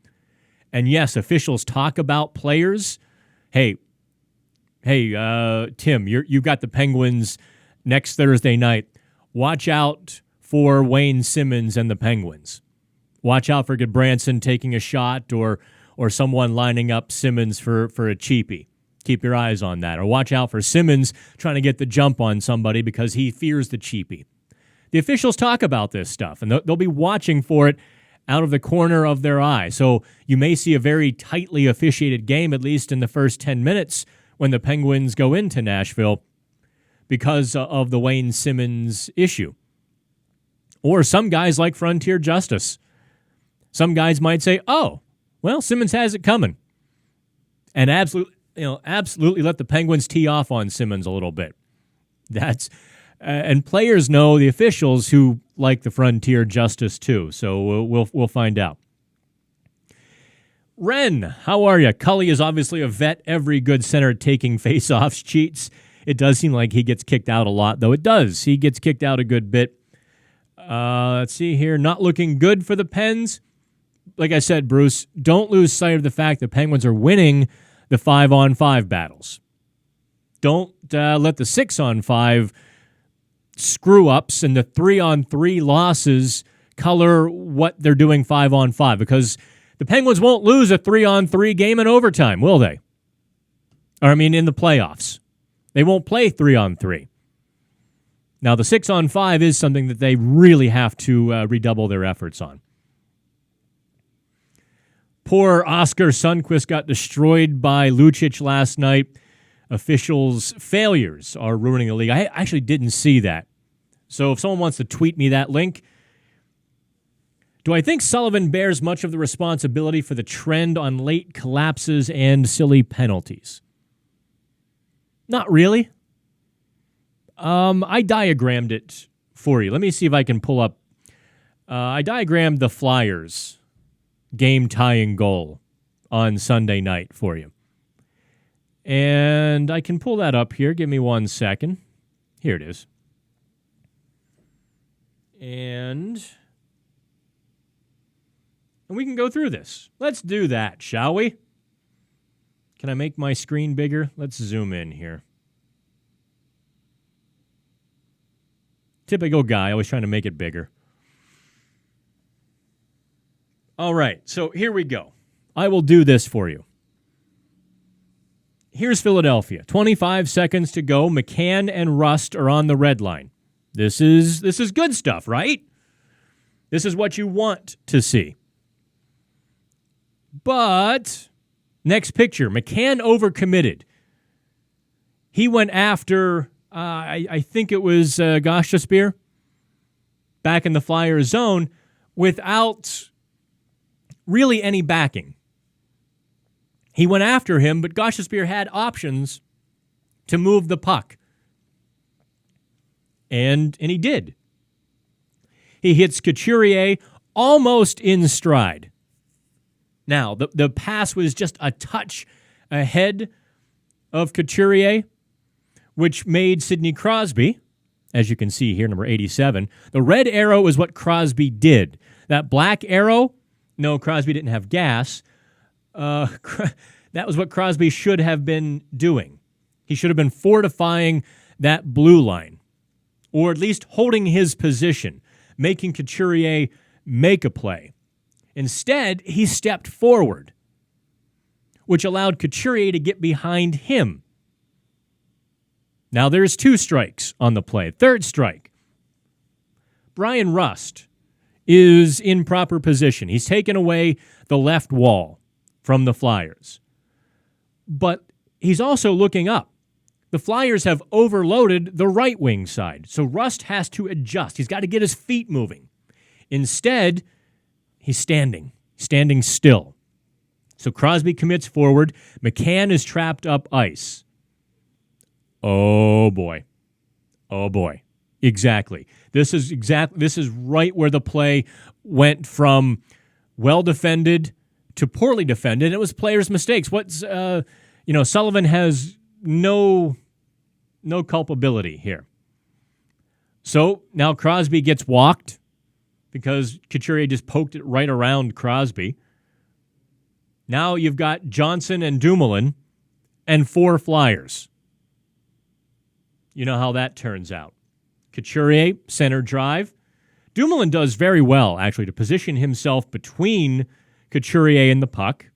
And yes, officials talk about players. Hey, Tim, you've got the Penguins next Thursday night. Watch out for Wayne Simmons and the Penguins. Watch out for Goodbranson taking a shot or someone lining up Simmons for a cheapie. Keep your eyes on that. Or watch out for Simmons trying to get the jump on somebody because he fears the cheapie. The officials talk about this stuff, and they'll be watching for it out of the corner of their eye. So you may see a very tightly officiated game, at least in the first 10 minutes, when the Penguins go into Nashville because of the Wayne Simmons issue. Or some guys like Frontier Justice. Some guys might say, oh, well, Simmons has it coming. And absolutely let the Penguins tee off on Simmons a little bit. And players know the officials who like the Frontier Justice too. So we'll find out. Ren, how are you? Cully is obviously a vet. Every good center taking face-offs cheats. It does seem like he gets kicked out a lot, though. It does. He gets kicked out a good bit. Let's see here. Not looking good for the Pens. Like I said, Bruce, don't lose sight of the fact the Penguins are winning the 5-on-5 battles. Don't let the 6-on-5 screw-ups and the 3-on-3 losses color what they're doing 5-on-5, because the Penguins won't lose a 3-on-3 game in overtime, will they? Or, I mean, in the playoffs. They won't play 3-on-3. Now, the 6-on-5 is something that they really have to redouble their efforts on. Poor Oscar Sundqvist got destroyed by Lucic last night. Officials' failures are ruining the league. I actually didn't see that. So if someone wants to tweet me that link. Do I think Sullivan bears much of the responsibility for the trend on late collapses and silly penalties? Not really. I diagrammed it for you. Let me see if I can pull up. I diagrammed the Flyers' game-tying goal on Sunday night for you. And I can pull that up here. Give me 1 second. Here it is. And we can go through this. Let's do that, shall we? Can I make my screen bigger? Let's zoom in here. Typical guy, always trying to make it bigger. All right, so here we go. I will do this for you. Here's Philadelphia. 25 seconds to go. McCann and Rust are on the red line. This is good stuff, right? This is what you want to see. But next picture, McCann overcommitted. He went after, I think it was Gostisbehere, back in the Flyers zone, without really any backing. He went after him, but Gostisbehere had options to move the puck. And he did. He hits Couturier almost in stride. Now, the pass was just a touch ahead of Couturier, which made Sidney Crosby, as you can see here, number 87. The red arrow is what Crosby did. That black arrow, no, Crosby didn't have gas. That was what Crosby should have been doing. He should have been fortifying that blue line, or at least holding his position, making Couturier make a play. Instead, he stepped forward, which allowed Couturier to get behind him. Now there's 2 strikes on the play. Third strike. Brian Rust is in proper position. He's taken away the left wall from the Flyers. But he's also looking up. The Flyers have overloaded the right wing side, so Rust has to adjust. He's got to get his feet moving. Instead, he's standing still. So Crosby commits forward. McCann is trapped up ice. Oh boy. Exactly. This is right where the play went from well defended to poorly defended. It was players' mistakes. Sullivan has no culpability here. So now Crosby gets walked because Couturier just poked it right around Crosby. Now you've got Johnson and Dumoulin and 4 Flyers. You know how that turns out. Couturier, center drive. Dumoulin does very well, actually, to position himself between Couturier and the puck.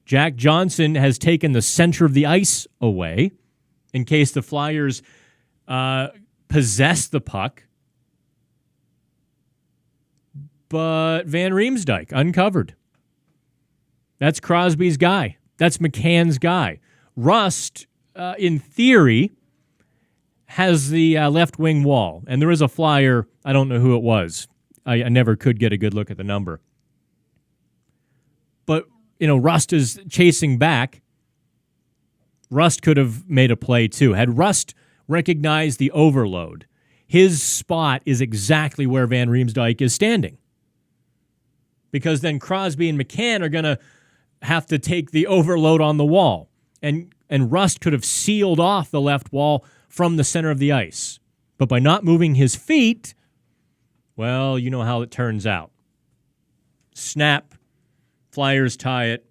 Jack Johnson has taken the center of the ice away in case the Flyers possess the puck. But Van Riemsdyk uncovered. That's Crosby's guy. That's McCann's guy. Rust, in theory, has the left wing wall. And there is a Flyer. I don't know who it was. I never could get a good look at the number. But, Rust is chasing back. Rust could have made a play, too. Had Rust recognized the overload, his spot is exactly where Van Riemsdyk is standing. Because then Crosby and McCann are going to have to take the overload on the wall. And Rust could have sealed off the left wall from the center of the ice. But by not moving his feet, Well, you know how it turns out. Snap, Flyers tie it,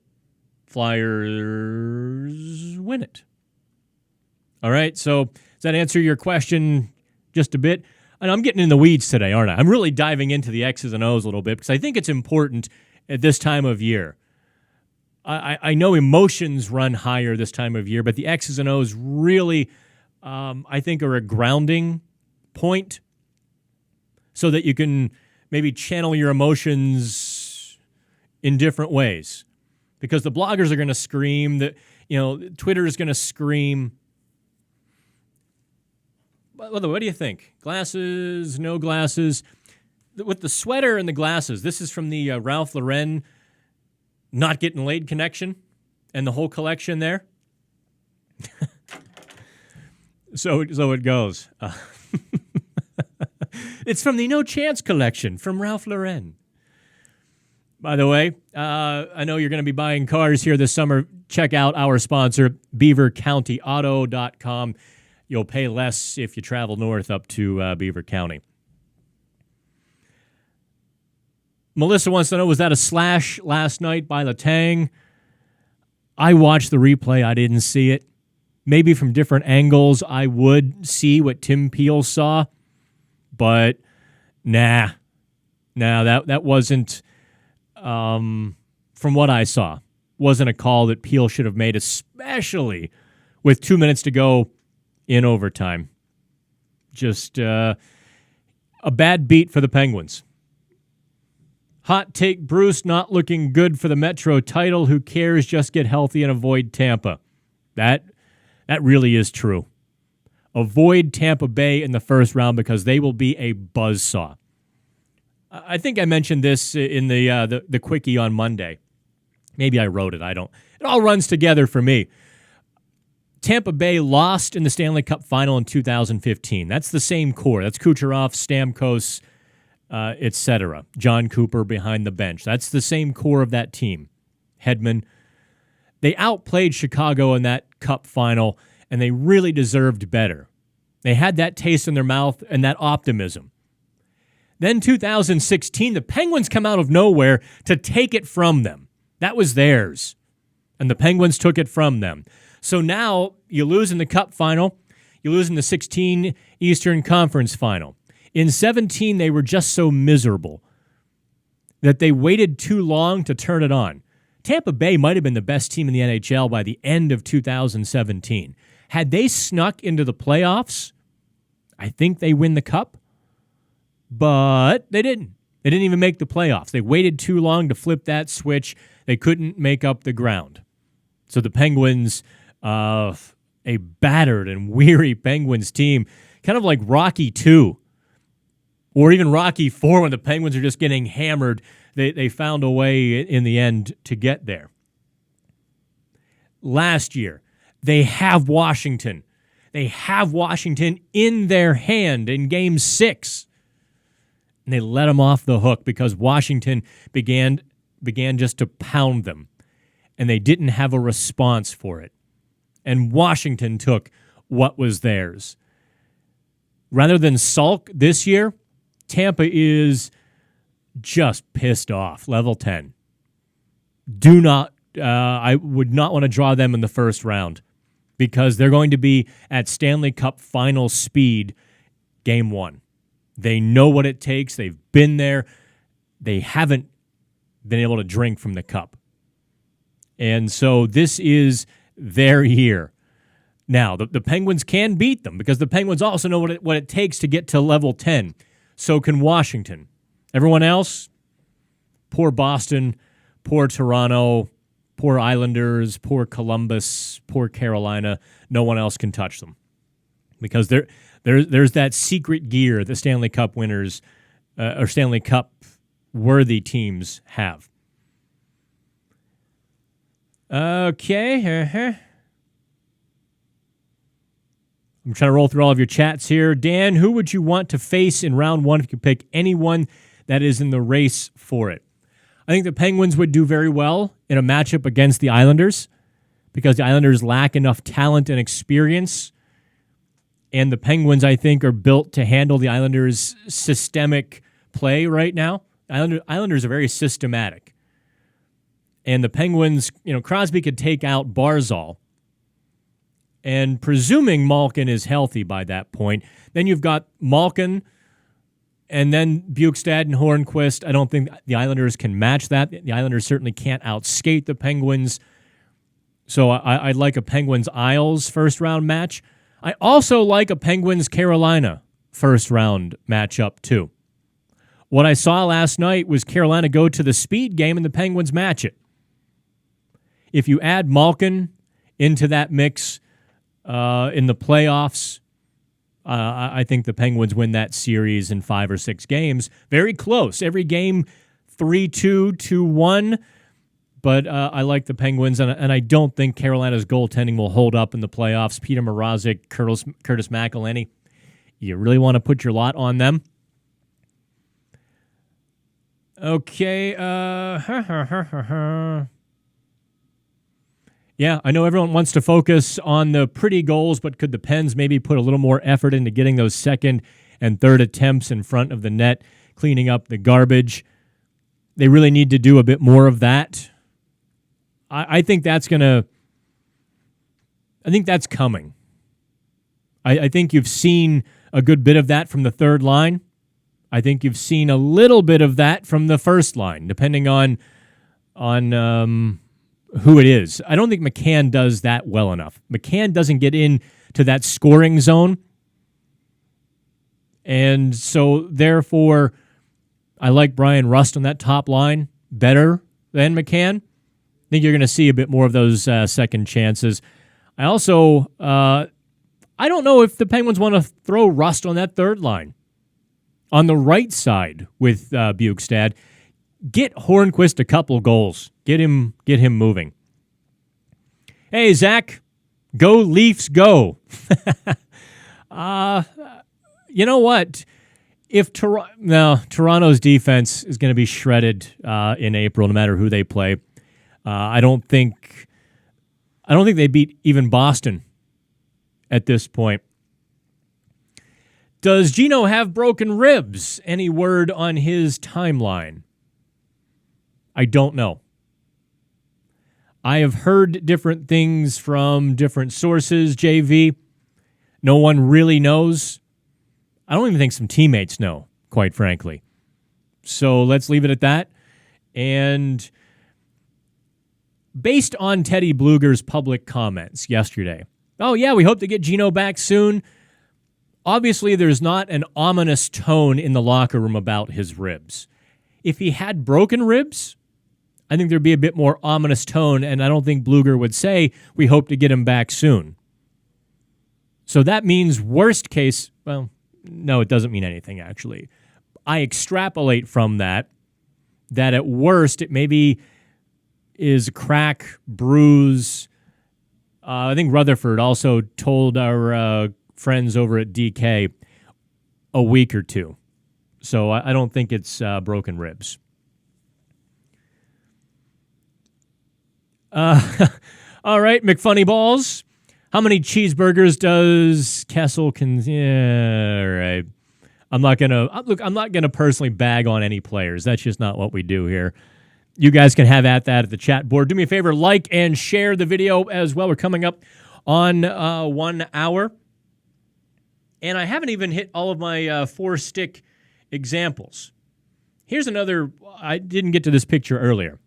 Flyers win it. All right, so does that answer your question just a bit? And I'm getting in the weeds today, aren't I? I'm really diving into the X's and O's a little bit because I think it's important at this time of year. I know emotions run higher this time of year, but the X's and O's really, I think, are a grounding point so that you can maybe channel your emotions in different ways. Because the bloggers are going to scream, Twitter is going to scream. What do you think? Glasses, no glasses? With the sweater and the glasses, this is from the Ralph Lauren Not Getting Laid connection and the whole collection there. So it goes. It's from the No Chance collection from Ralph Lauren. By the way, I know you're going to be buying cars here this summer. Check out our sponsor, BeaverCountyAuto.com. You'll pay less if you travel north up to Beaver County. Melissa wants to know, was that a slash last night by Letang? I watched the replay. I didn't see it. Maybe from different angles I would see what Tim Peel saw. But, nah, that wasn't, from what I saw, wasn't a call that Peel should have made, especially with 2 minutes to go in overtime. Just a bad beat for the Penguins. Hot take, Bruce not looking good for the Metro title. Who cares? Just get healthy and avoid Tampa. That really is true. Avoid Tampa Bay in the first round because they will be a buzzsaw. I think I mentioned this in the quickie on Monday. Maybe I wrote it. I don't. It all runs together for me. Tampa Bay lost in the Stanley Cup Final in 2015. That's the same core. That's Kucherov, Stamkos, etc. John Cooper behind the bench. That's the same core of that team. Hedman. They outplayed Chicago in that Cup Final, and they really deserved better. They had that taste in their mouth and that optimism. Then 2016, the Penguins come out of nowhere to take it from them. That was theirs, and the Penguins took it from them. So now you lose in the Cup Final, you lose in the 16 Eastern Conference Final. In 17, they were just so miserable that they waited too long to turn it on. Tampa Bay might have been the best team in the NHL by the end of 2017. Had they snuck into the playoffs, I think they win the Cup, but they didn't. They didn't even make the playoffs. They waited too long to flip that switch. They couldn't make up the ground. So the Penguins, a battered and weary Penguins team, kind of like Rocky II, or even Rocky IV when the Penguins are just getting hammered. They found a way in the end to get there. Last year, they have Washington. They have Washington in their hand in Game 6. And they let them off the hook because Washington began just to pound them. And they didn't have a response for it. And Washington took what was theirs. Rather than sulk this year, Tampa is just pissed off. Level 10. I would not want to draw them in the first round because they're going to be at Stanley Cup final speed Game 1. They know what it takes. They've been there. They haven't been able to drink from the cup. And so this is their year. Now, the Penguins can beat them because the Penguins also know what it takes to get to level 10. So can Washington. Everyone else, poor Boston, poor Toronto, poor Islanders, poor Columbus, poor Carolina. No one else can touch them because there's that secret gear that Stanley Cup winners or Stanley Cup worthy teams have. Okay. I'm trying to roll through all of your chats here. Dan, who would you want to face in round 1 if you could pick anyone that is in the race for it? I think the Penguins would do very well in a matchup against the Islanders because the Islanders lack enough talent and experience. And the Penguins, I think, are built to handle the Islanders' systemic play right now. Islanders are very systematic. And the Penguins, Crosby could take out Barzal. And presuming Malkin is healthy by that point, then you've got Malkin and then Bukestad and Hornquist. I don't think the Islanders can match that. The Islanders certainly can't outskate the Penguins. So I'd like a Penguins-Isles first-round match. I also like a Penguins-Carolina first-round matchup, too. What I saw last night was Carolina go to the speed game and the Penguins match it. If you add Malkin into that mix in the playoffs, I think the Penguins win that series in 5 or 6 games. Very close. Every game 3-2, 2-1. But I like the Penguins, and I don't think Carolina's goaltending will hold up in the playoffs. Peter Mrazek, Curtis McElhinney. You really want to put your lot on them? Okay. Yeah, I know everyone wants to focus on the pretty goals, but could the Pens maybe put a little more effort into getting those second and third attempts in front of the net, cleaning up the garbage? They really need to do a bit more of that. I think that's coming. I think you've seen a good bit of that from the third line. I think you've seen a little bit of that from the first line, depending on who it is. I don't think McCann does that well enough. McCann doesn't get into that scoring zone. And so, therefore, I like Brian Rust on that top line better than McCann. I think you're going to see a bit more of those second chances. I also, I don't know if the Penguins want to throw Rust on that third line. On the right side with Bukestad, get Hornquist a couple goals. Get him moving. Hey, Zach, go Leafs, go. You know what? If Toronto's defense is going to be shredded in April, no matter who they play. I don't think they beat even Boston at this point. Does Gino have broken ribs? Any word on his timeline? I don't know. I have heard different things from different sources, JV. No one really knows. I don't even think some teammates know, quite frankly. So let's leave it at that. And based on Teddy Blueger's public comments yesterday, oh yeah, we hope to get Gino back soon. Obviously, there's not an ominous tone in the locker room about his ribs. If he had broken ribs, I think there'd be a bit more ominous tone, and I don't think Blueger would say, we hope to get him back soon. So that means worst case, well, no, it doesn't mean anything, actually. I extrapolate from that at worst, it maybe is a crack, bruise. I think Rutherford also told our friends over at DK a week or two. So I don't think it's broken ribs. All right, McFunny Balls. How many cheeseburgers does Kessel yeah, all right. I'm not gonna personally bag on any players. That's just not what we do here. You guys can have at that at the chat board. Do me a favor, like and share the video as well. We're coming up on 1 hour. And I haven't even hit all of my 4-stick examples. Here's another. I didn't get to this picture earlier.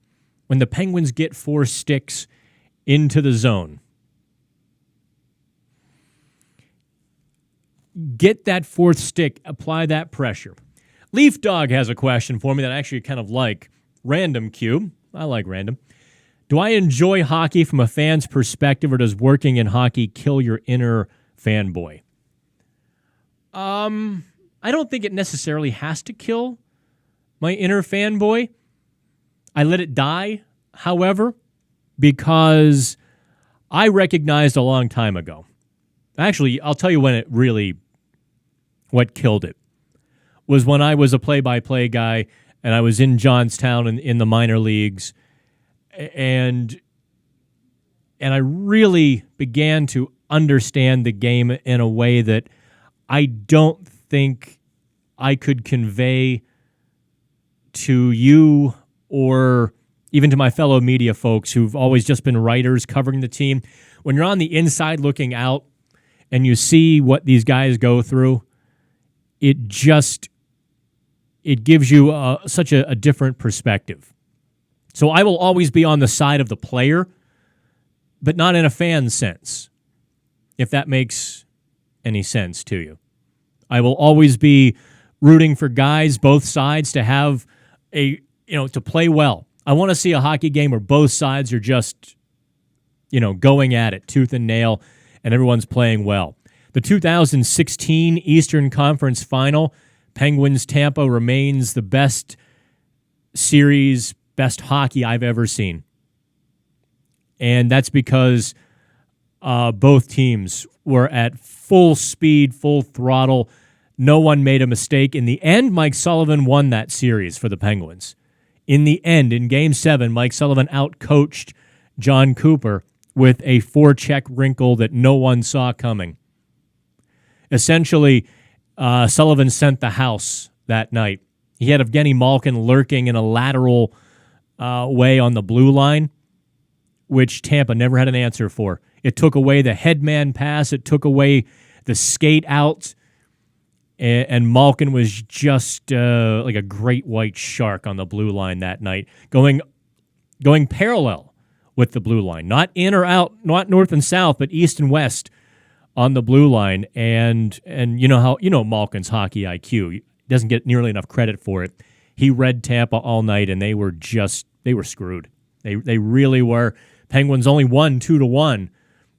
When the Penguins get 4 sticks into the zone, get that 4th stick, apply that pressure. Leaf Dog has a question for me that I actually kind of like. Random Cube. I like random. Do I enjoy hockey from a fan's perspective, or does working in hockey kill your inner fanboy? I don't think it necessarily has to kill my inner fanboy. I let it die, however, because I recognized a long time ago. Actually, I'll tell you what killed it was when I was a play-by-play guy and I was in Johnstown in the minor leagues, and I really began to understand the game in a way that I don't think I could convey to you or even to my fellow media folks who've always just been writers covering the team. When you're on the inside looking out and you see what these guys go through, it gives you such a different perspective. So I will always be on the side of the player, but not in a fan sense, if that makes any sense to you. I will always be rooting for guys, both sides, to have to play well. I want to see a hockey game where both sides are just, going at it, tooth and nail, and everyone's playing well. The 2016 Eastern Conference Final, Penguins-Tampa remains the best series, best hockey I've ever seen. And that's because both teams were at full speed, full throttle. No one made a mistake. In the end, Mike Sullivan won that series for the Penguins. In the end, in Game 7, Mike Sullivan outcoached John Cooper with a forecheck wrinkle that no one saw coming. Essentially, Sullivan sent the house that night. He had Evgeny Malkin lurking in a lateral way on the blue line, which Tampa never had an answer for. It took away the headman pass. It took away the skate out. And Malkin was just like a great white shark on the blue line that night, going parallel with the blue line, not in or out, not north and south, but east and west on the blue line. And Malkin's hockey IQ. He doesn't get nearly enough credit for it. He read Tampa all night, and they were screwed. They really were. Penguins only won 2-1,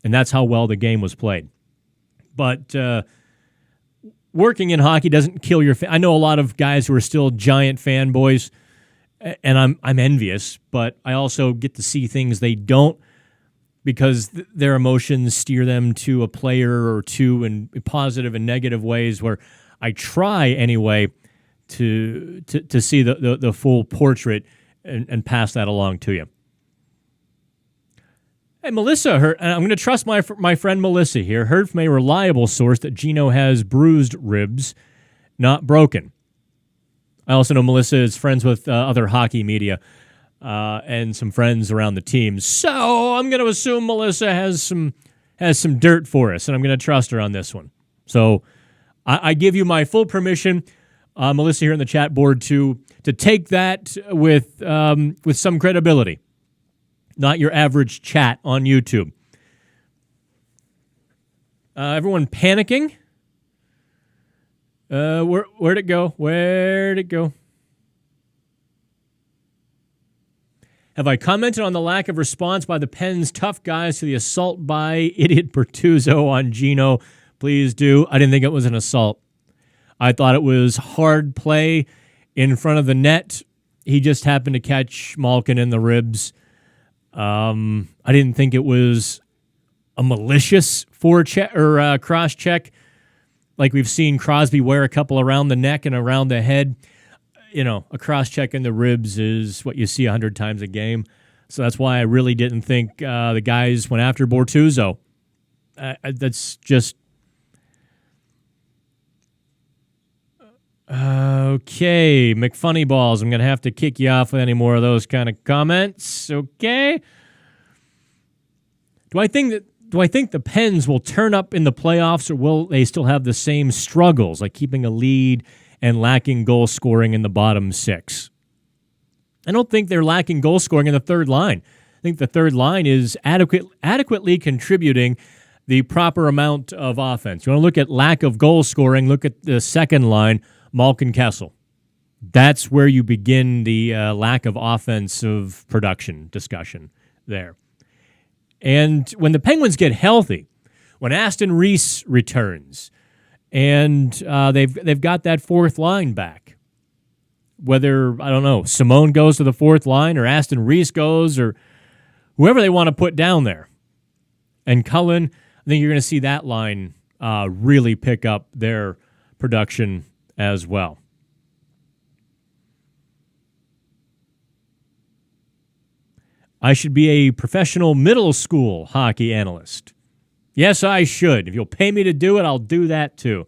and that's how well the game was played. But working in hockey doesn't kill your I know a lot of guys who are still giant fanboys, and I'm envious, but I also get to see things they don't because their emotions steer them to a player or two in positive and negative ways where I try anyway to see the full portrait and pass that along to you. Hey, Melissa, I'm going to trust my friend Melissa here, heard from a reliable source that Gino has bruised ribs, not broken. I also know Melissa is friends with other hockey media and some friends around the team. So I'm going to assume Melissa has some dirt for us, and I'm going to trust her on this one. So I give you my full permission, Melissa here on the chat board, to take that with some credibility. Not your average chat on YouTube. Everyone panicking? Where'd it go? Where'd it go? Have I commented on the lack of response by the Pens tough guys to the assault by idiot Bertuzzo on Gino? Please do. I didn't think it was an assault. I thought it was hard play in front of the net. He just happened to catch Malkin in the ribs. I didn't think it was a malicious forecheck or cross check, like we've seen Crosby wear a couple around the neck and around the head. A cross check in the ribs is what you see 100 times a game. So that's why I really didn't think the guys went after Bortuzzo. That's just okay. McFunny Balls, I'm going to have to kick you off with any more of those kind of comments. Okay. Do I think the Pens will turn up in the playoffs, or will they still have the same struggles, like keeping a lead and lacking goal scoring in the bottom six? I don't think they're lacking goal scoring in the third line. I think the third line is adequately contributing the proper amount of offense. You want to look at lack of goal scoring, look at the second line, Malkin Kessel. That's where you begin the lack of offensive production discussion there. And when the Penguins get healthy, when Aston Reese returns, and they've got that fourth line back, whether, I don't know, Simone goes to the fourth line or Aston Reese goes or whoever they want to put down there, and Cullen, I think you're going to see that line really pick up their production as well. I should be a professional middle school hockey analyst. Yes, I should. If you'll pay me to do it, I'll do that too.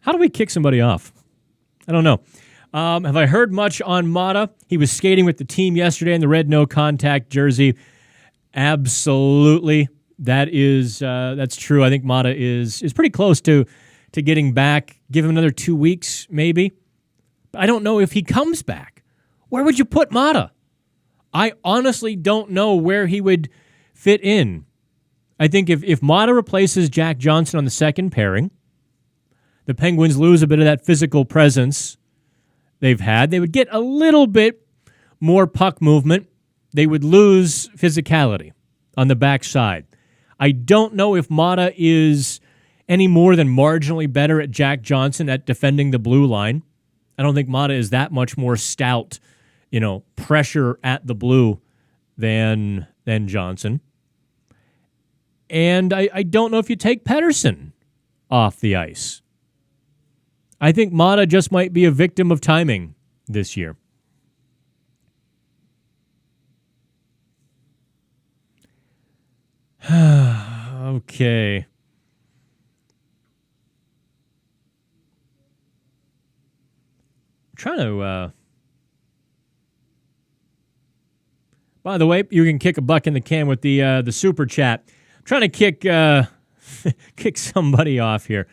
How do we kick somebody off? I don't know. Have I heard much on Mata? He was skating with the team yesterday in the red no-contact jersey. Absolutely. That's true. I think Mata is pretty close to getting back. Give him another 2 weeks, maybe. But I don't know if he comes back. Where would you put Mata? I honestly don't know where he would fit in. I think if Mata replaces Jack Johnson on the second pairing, the Penguins lose a bit of that physical presence they've had. They would get a little bit more puck movement. They would lose physicality on the backside. I don't know if Mata is any more than marginally better at Jack Johnson at defending the blue line. I don't think Mata is that much more stout, pressure at the blue than Johnson. And I don't know if you take Pettersson off the ice. I think Mata just might be a victim of timing this year. Okay. I'm trying to... By the way, you can kick a buck in the can with the super chat. I'm trying to kick somebody off here.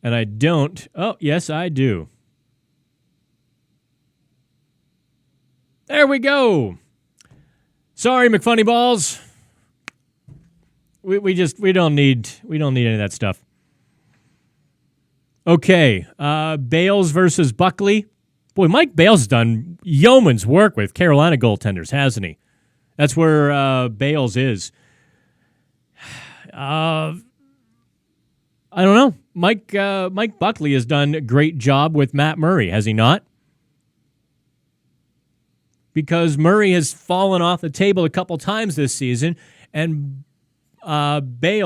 And I don't. Oh, yes, I do. There we go. Sorry, McFunny Balls. We don't need any of that stuff. Okay, Bales versus Buckley. Boy, Mike Bales has done yeoman's work with Carolina goaltenders, hasn't he? That's where Bales is. I don't know. Mike Buckley has done a great job with Matt Murray, has he not? Because Murray has fallen off the table a couple times this season, and Buckley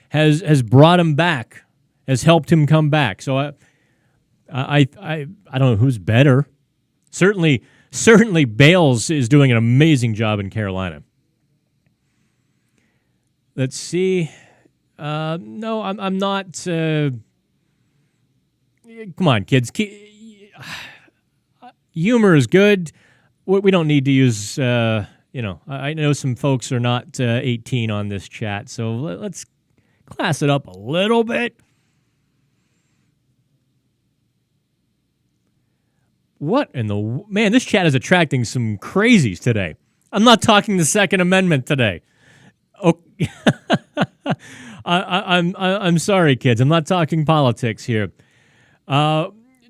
has brought him back, has helped him come back. So I don't know who's better. Certainly Bales is doing an amazing job in Carolina. Let's see. No, I'm not. Come on, kids. Humor is good. We don't need to use. I know some folks are not 18 on this chat, so let's class it up a little bit. What in the man? This chat is attracting some crazies today. I'm not talking the Second Amendment today. Oh, I'm sorry, kids. I'm not talking politics here.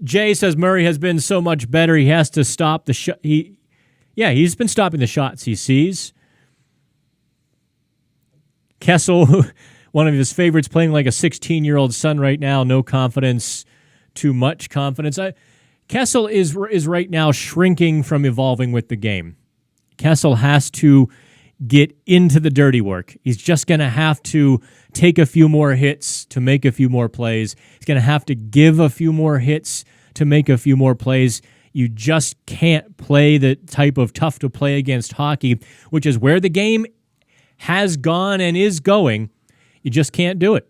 Jay says Murray has been so much better. He has to stop the shot. He's been stopping the shots he sees. Kessel, one of his favorites, playing like a 16-year-old son right now. No confidence, too much confidence. Kessel is right now shrinking from evolving with the game. Kessel has to get into the dirty work. He's just going to have to take a few more hits to make a few more plays. He's going to have to give a few more hits to make a few more plays. You just can't play the type of tough to play against hockey, which is where the game has gone and is going. You just can't do it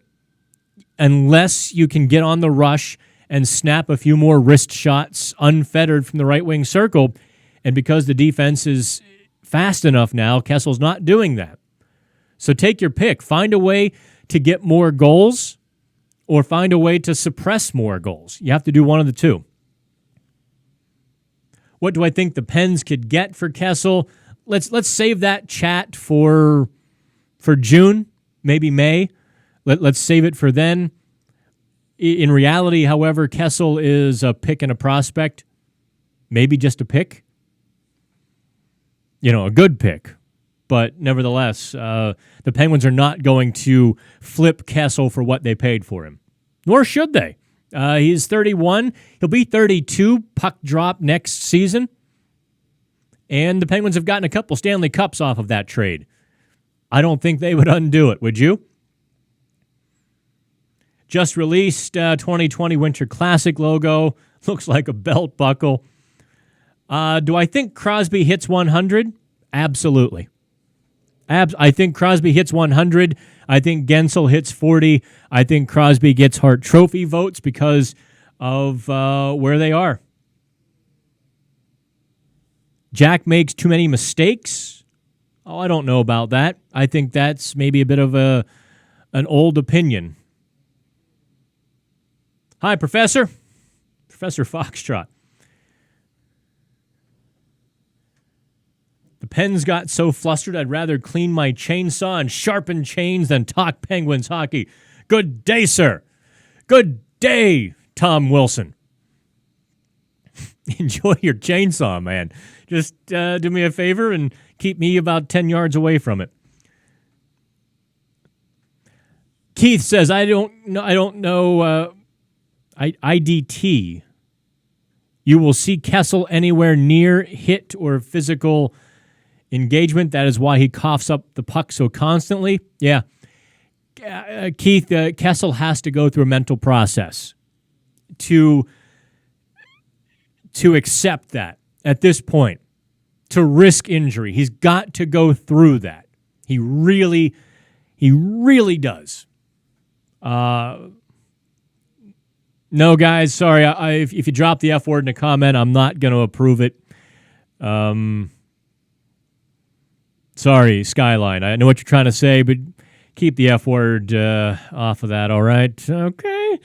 unless you can get on the rush and snap a few more wrist shots unfettered from the right wing circle. And because the defense is fast enough now, Kessel's not doing that. So take your pick. Find a way to get more goals or find a way to suppress more goals. You have to do one of the two. What do I think the Pens could get for Kessel? Let's save that chat for June, maybe May. Let's save it for then. In reality, however, Kessel is a pick and a prospect. Maybe just a pick. A good pick. But nevertheless, the Penguins are not going to flip Kessel for what they paid for him. Nor should they. He's 31. He'll be 32 puck drop next season. And the Penguins have gotten a couple Stanley Cups off of that trade. I don't think they would undo it, would you? Just released 2020 Winter Classic logo. Looks like a belt buckle. Do I think Crosby hits 100? Absolutely. I think Crosby hits 100. I think Gensel hits 40. I think Crosby gets Hart Trophy votes because of where they are. Jack makes too many mistakes. Oh, I don't know about that. I think that's maybe a bit of an old opinion. Hi, Professor. Professor Foxtrot. The Pens got so flustered I'd rather clean my chainsaw and sharpen chains than talk Penguins hockey. Good day, sir. Good day, Tom Wilson. Enjoy your chainsaw, man. Just do me a favor and keep me about 10 yards away from it. Keith says, I don't know IDT. You will see Kessel anywhere near hit or physical engagement. That is why he coughs up the puck so constantly. Yeah. Keith, Kessel has to go through a mental process to accept that at this point, to risk injury. He's got to go through that. He really does. No, guys, sorry. If you drop the F word in a comment, I'm not going to approve it. Sorry, Skyline. I know what you're trying to say, but keep the F word off of that, all right? Okay.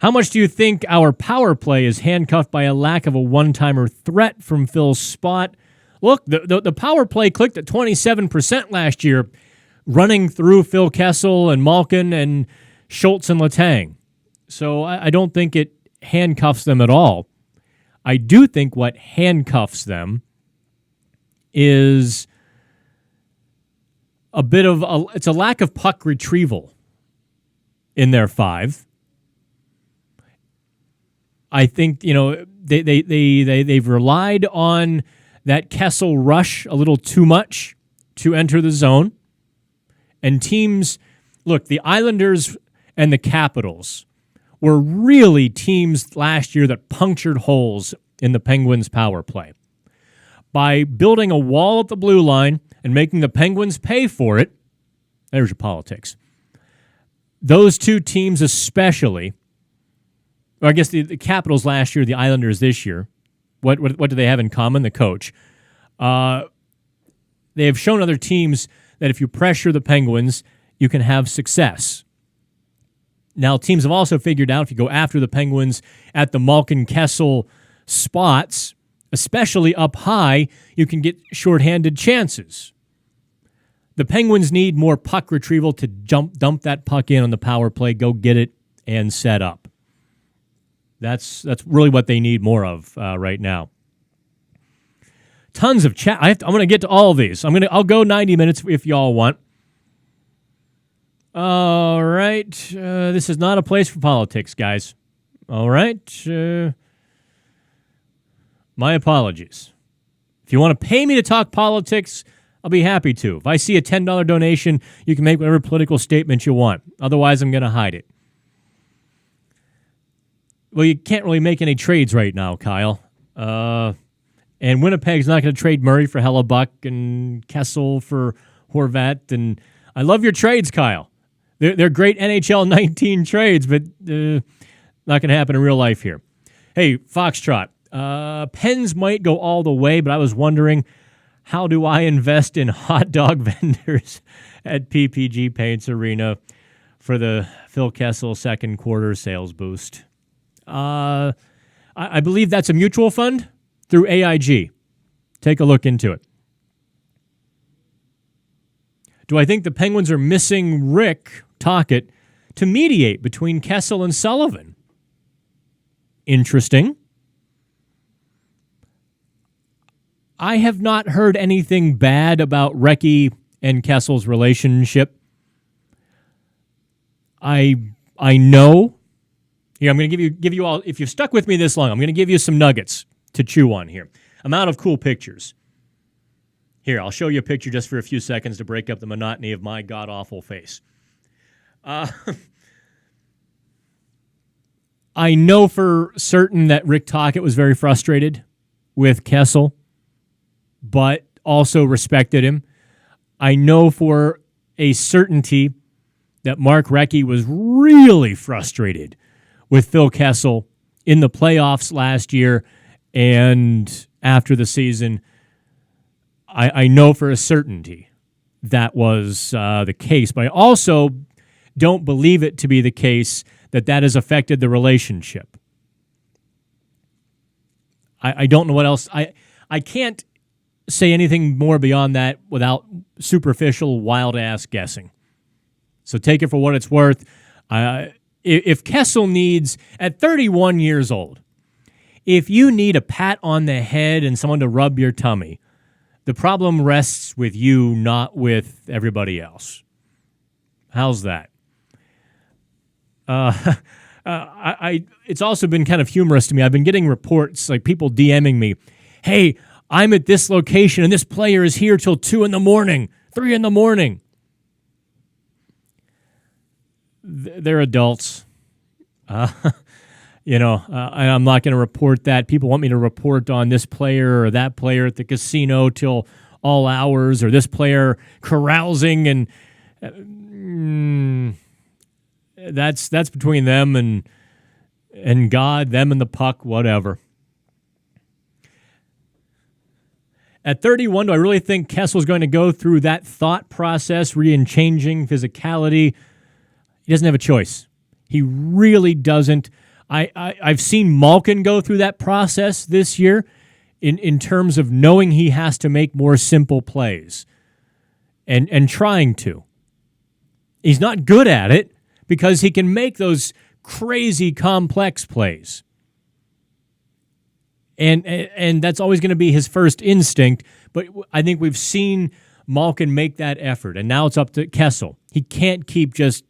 How much do you think our power play is handcuffed by a lack of a one-timer threat from Phil's spot? Look, the power play clicked at 27% last year, running through Phil Kessel and Malkin and Schultz and Letang. So I don't think it handcuffs them at all. I do think what handcuffs them is it's a lack of puck retrieval in their five. I think, they've relied on that Kessel rush a little too much to enter the zone. And teams, look, the Islanders and the Capitals were really teams last year that punctured holes in the Penguins' power play. By building a wall at the blue line and making the Penguins pay for it, there's your politics. Those two teams especially, or I guess the Capitals last year, the Islanders this year, what do they have in common? The coach. They have shown other teams that if you pressure the Penguins, you can have success. Now, teams have also figured out if you go after the Penguins at the Malkin-Kessel spots, especially up high, you can get shorthanded chances. The Penguins need more puck retrieval to dump that puck in on the power play, go get it, and set up. That's really what they need more of right now. Tons of chat. I'm going to get to all of these. I'll go 90 minutes if y'all want. All right. This is not a place for politics, guys. All right. My apologies. If you want to pay me to talk politics, I'll be happy to. If I see a $10 donation, you can make whatever political statement you want. Otherwise, I'm going to hide it. Well, you can't really make any trades right now, Kyle. And Winnipeg's not going to trade Murray for Hellebuck and Kessel for Horvat. And I love your trades, Kyle. They're great NHL 19 trades, but not going to happen in real life here. Hey, Foxtrot, Pens might go all the way, but I was wondering, how do I invest in hot dog vendors at PPG Paints Arena for the Phil Kessel second quarter sales boost? I believe that's a mutual fund through AIG. Take a look into it. Do I think the Penguins are missing Rick Tocchet to mediate between Kessel and Sullivan? Interesting. I have not heard anything bad about Recchi and Kessel's relationship. I know. Here, I'm going to give you all, if you've stuck with me this long, I'm going to give you some nuggets to chew on here. I'm out of cool pictures. Here, I'll show you a picture just for a few seconds to break up the monotony of my god-awful face. I know for certain that Rick Tocchet was very frustrated with Kessel, but also respected him. I know for a certainty that Mark Recchi was really frustrated with Phil Kessel in the playoffs last year and after the season. I know for a certainty that was the case, but I also don't believe it to be the case that has affected the relationship. I don't know what else. I can't say anything more beyond that without superficial, wild-ass guessing. So take it for what it's worth. If Kessel needs, at 31 years old, if you need a pat on the head and someone to rub your tummy, the problem rests with you, not with everybody else. How's that? It's also been kind of humorous to me. I've been getting reports, like people DMing me, hey, I'm at this location and this player is here till 2 in the morning, 3 in the morning. They're adults. I'm not going to report that. People want me to report on this player or that player at the casino till all hours, or this player carousing, and that's between them and God, them and the puck, whatever. At 31, do I really think Kessel's going to go through that thought process, changing physicality? He doesn't have a choice. He really doesn't. I've seen Malkin go through that process this year in terms of knowing he has to make more simple plays and trying to. He's not good at it because he can make those crazy complex plays. And that's always going to be his first instinct, but I think we've seen Malkin make that effort, and now it's up to Kessel. He can't keep just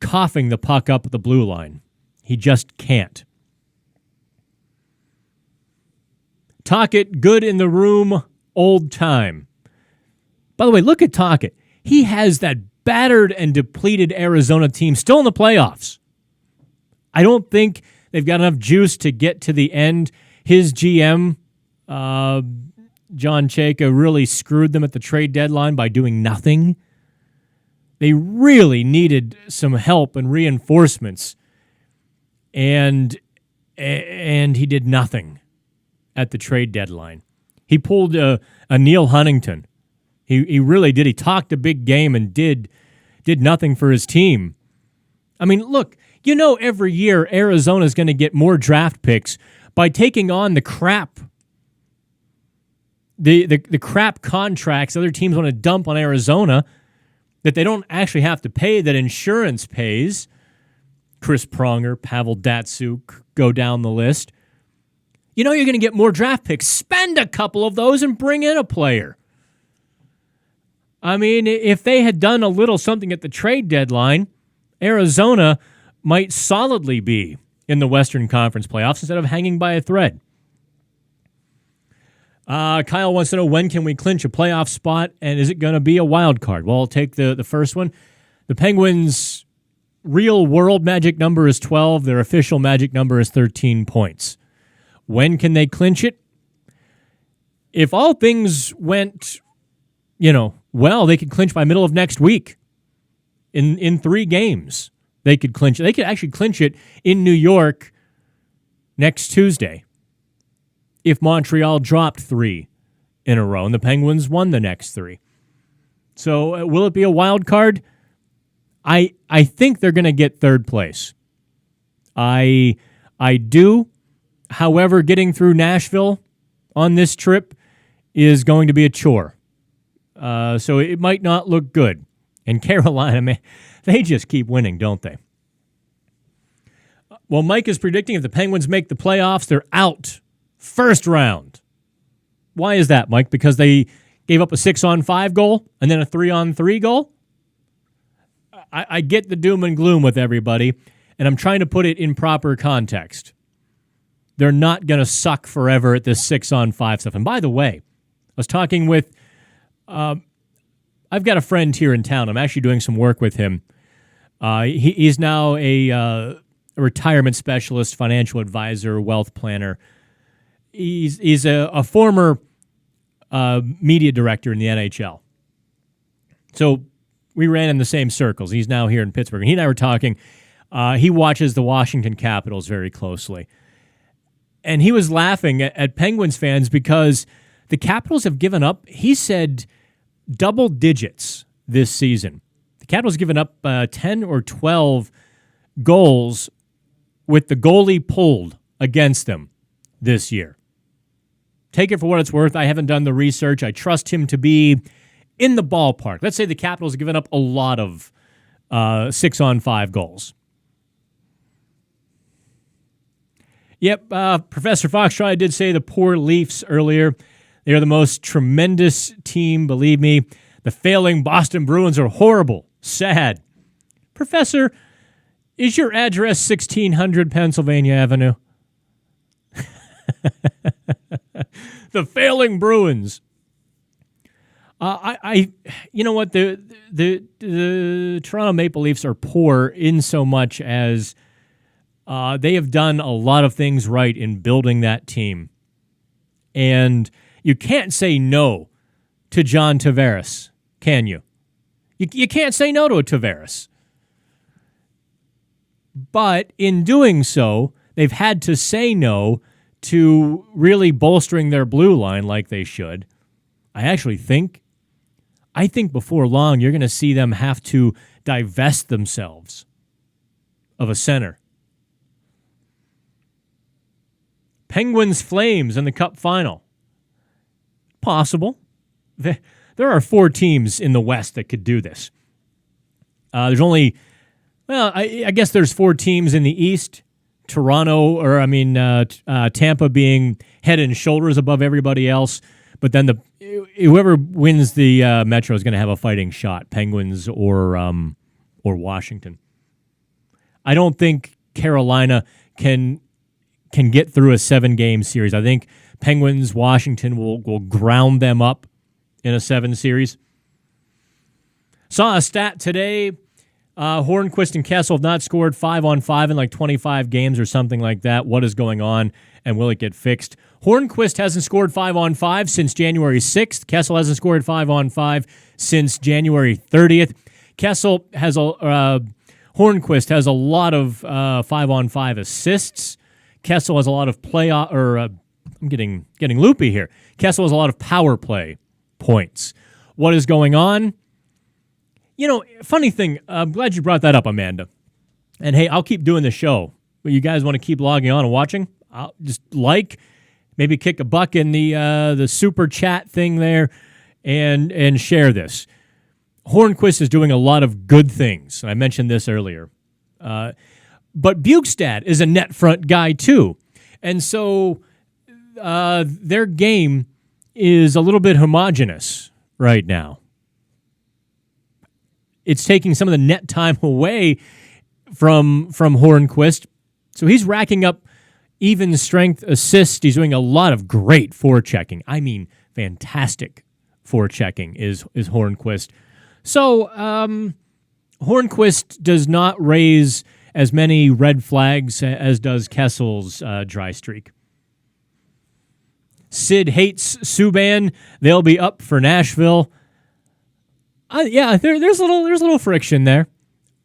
coughing the puck up at the blue line. He just can't. Tocchet, good in the room, old time. By the way, look at Tocchet. He has that battered and depleted Arizona team still in the playoffs. I don't think they've got enough juice to get to the end. His GM, John Chayka, really screwed them at the trade deadline by doing nothing. They really needed some help and reinforcements, and he did nothing at the trade deadline. He pulled a Neil Huntington. He really did. He talked a big game and did nothing for his team. I mean, look, every year Arizona's going to get more draft picks by taking on the crap. The crap contracts other teams want to dump on Arizona that they don't actually have to pay, that insurance pays. Chris Pronger, Pavel Datsyuk, go down the list. You're going to get more draft picks. Spend a couple of those and bring in a player. I mean, if they had done a little something at the trade deadline, Arizona might solidly be in the Western Conference playoffs instead of hanging by a thread. Kyle wants to know, when can we clinch a playoff spot, and is it going to be a wild card? Well, I'll take the first one. The Penguins' real world magic number is 12. Their official magic number is 13 points. When can they clinch it? If all things went, well, they could clinch by middle of next week. In 3 games, they could clinch it. They could actually clinch it in New York next Tuesday if Montreal dropped 3 in a row and the Penguins won the next 3. So will it be a wild card? I think they're going to get third place. I do. However, getting through Nashville on this trip is going to be a chore. So it might not look good. And Carolina, man, they just keep winning, don't they? Well, Mike is predicting if the Penguins make the playoffs, they're out. First round. Why is that, Mike? Because they gave up a 6-on-5 goal and then a 3-on-3 goal? I get the doom and gloom with everybody, and I'm trying to put it in proper context. They're not going to suck forever at this 6-on-5 stuff. And by the way, I was talking with, I've got a friend here in town. I'm actually doing some work with him. He's now a retirement specialist, financial advisor, wealth planner. He's a former media director in the NHL. So we ran in the same circles. He's now here in Pittsburgh. And he and I were talking. He watches the Washington Capitals very closely. And he was laughing at Penguins fans because the Capitals have given up, he said, double digits this season. The Capitals have given up 10 or 12 goals with the goalie pulled against them this year. Take it for what it's worth. I haven't done the research. I trust him to be in the ballpark. Let's say the Capitals have given up a lot of 6-on-5 goals. Yep, Professor Foxtrot did say the poor Leafs earlier. They are the most tremendous team, believe me. The failing Boston Bruins are horrible, sad. Professor, is your address 1600 Pennsylvania Avenue? The failing Bruins. You know what? The Toronto Maple Leafs are poor in so much as they have done a lot of things right in building that team. And you can't say no to John Tavares, can you? You can't say no to a Tavares. But in doing so, they've had to say no to really bolstering their blue line like they should. I think before long you're going to see them have to divest themselves of a center. Penguins Flames in the Cup final. Possible. There are 4 teams in the West that could do this. There's only, I guess there's 4 teams in the East. Tampa being head and shoulders above everybody else. But then whoever wins the Metro is going to have a fighting shot, Penguins or Washington. I don't think Carolina can get through a 7-game series. I think Penguins, Washington will ground them up in a 7 series. Saw a stat today. Hornquist and Kessel have not scored 5-on-5 in like 25 games or something like that. What is going on, and will it get fixed? Hornquist hasn't scored 5-on-5 since January 6th. Kessel hasn't scored 5-on-5 since January 30th. Hornquist has a lot of 5-on-5 assists. Kessel has a lot of I'm getting loopy here. Kessel has a lot of power play points. What is going on? You know, funny thing, I'm glad you brought that up, Amanda. And hey, I'll keep doing the show. But you guys want to keep logging on and watching? I'll just maybe kick a buck in the super chat thing there and share this. Hornquist is doing a lot of good things. I mentioned this earlier. But Bukestad is a net front guy too. And so their game is a little bit homogenous right now. It's taking some of the net time away from Hornquist. So he's racking up even strength assists. He's doing a lot of great forechecking. I mean, fantastic forechecking is Hornquist. So Hornquist does not raise as many red flags as does Kessel's dry streak. Sid hates Subban. They'll be up for Nashville. There's a little friction there.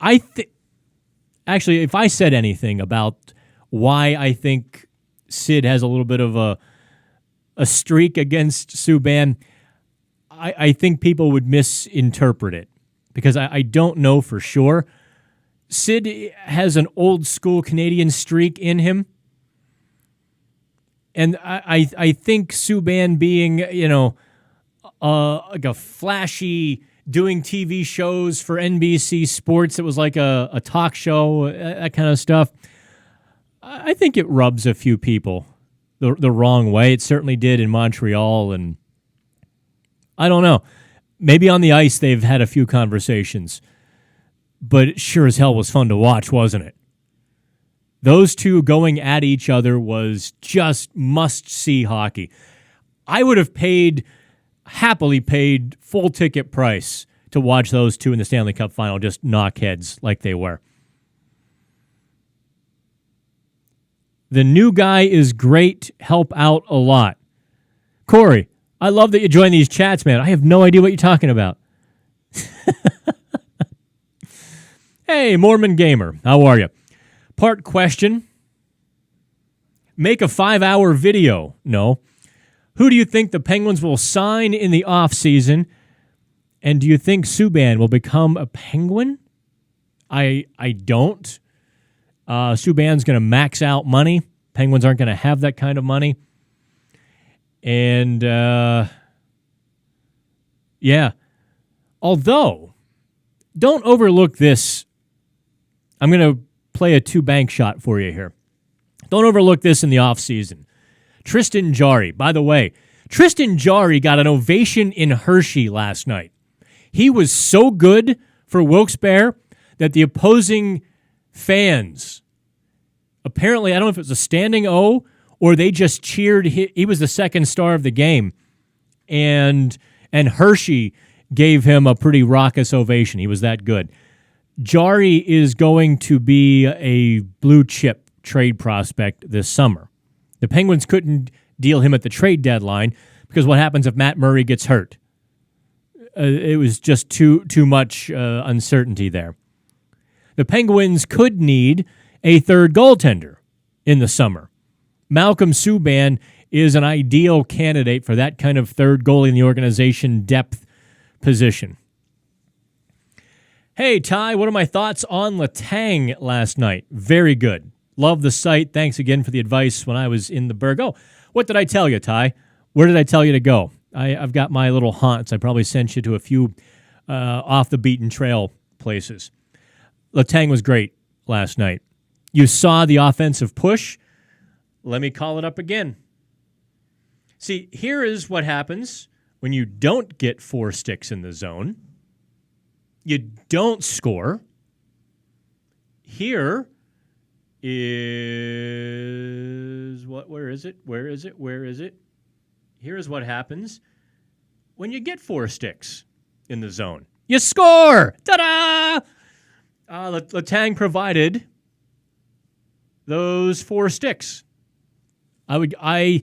Actually, if I said anything about why I think Sid has a little bit of a streak against Subban, I think people would misinterpret it because I don't know for sure. Sid has an old school Canadian streak in him. And I think Subban being, like a flashy doing TV shows for NBC Sports, it was like a talk show, that kind of stuff. I think it rubs a few people the wrong way. It certainly did in Montreal, and I don't know. Maybe on the ice they've had a few conversations, but it sure as hell was fun to watch, wasn't it? Those two going at each other was just must-see hockey. I would have happily paid full ticket price to watch those two in the Stanley Cup final just knock heads like they were. The new guy is great, help out a lot. Corey, I love that you join these chats, man. I have no idea what you're talking about. Hey, Mormon Gamer, how are you? Part question. Make a 5-hour video. No. Who do you think the Penguins will sign in the offseason? And do you think Subban will become a Penguin? I don't. Subban's going to max out money. Penguins aren't going to have that kind of money. And, yeah. Although, don't overlook this. I'm going to play a two-bank shot for you here. Don't overlook this in the offseason. Tristan Jarry. By the way, Tristan Jarry got an ovation in Hershey last night. He was so good for Wilkes-Barre that the opposing fans, apparently, I don't know if it was a standing O or they just cheered. He was the second star of the game. And Hershey gave him a pretty raucous ovation. He was that good. Jarry is going to be a blue chip trade prospect this summer. The Penguins couldn't deal him at the trade deadline because what happens if Matt Murray gets hurt? It was just too much uncertainty there. The Penguins could need a third goaltender in the summer. Malcolm Subban is an ideal candidate for that kind of third goalie in the organization depth position. Hey, Ty, what are my thoughts on Letang last night? Very good. Love the site. Thanks again for the advice when I was in the Berg. Oh, what did I tell you, Ty? Where did I tell you to go? I've got my little haunts. I probably sent you to a few off-the-beaten-trail places. Letang was great last night. You saw the offensive push. Let me call it up again. See, here is what happens when you don't get 4 sticks in the zone. You don't score. Here is what? Where is it? Here is what happens when you get 4 sticks in the zone. You score! Ta-da! Letang provided those 4 sticks. I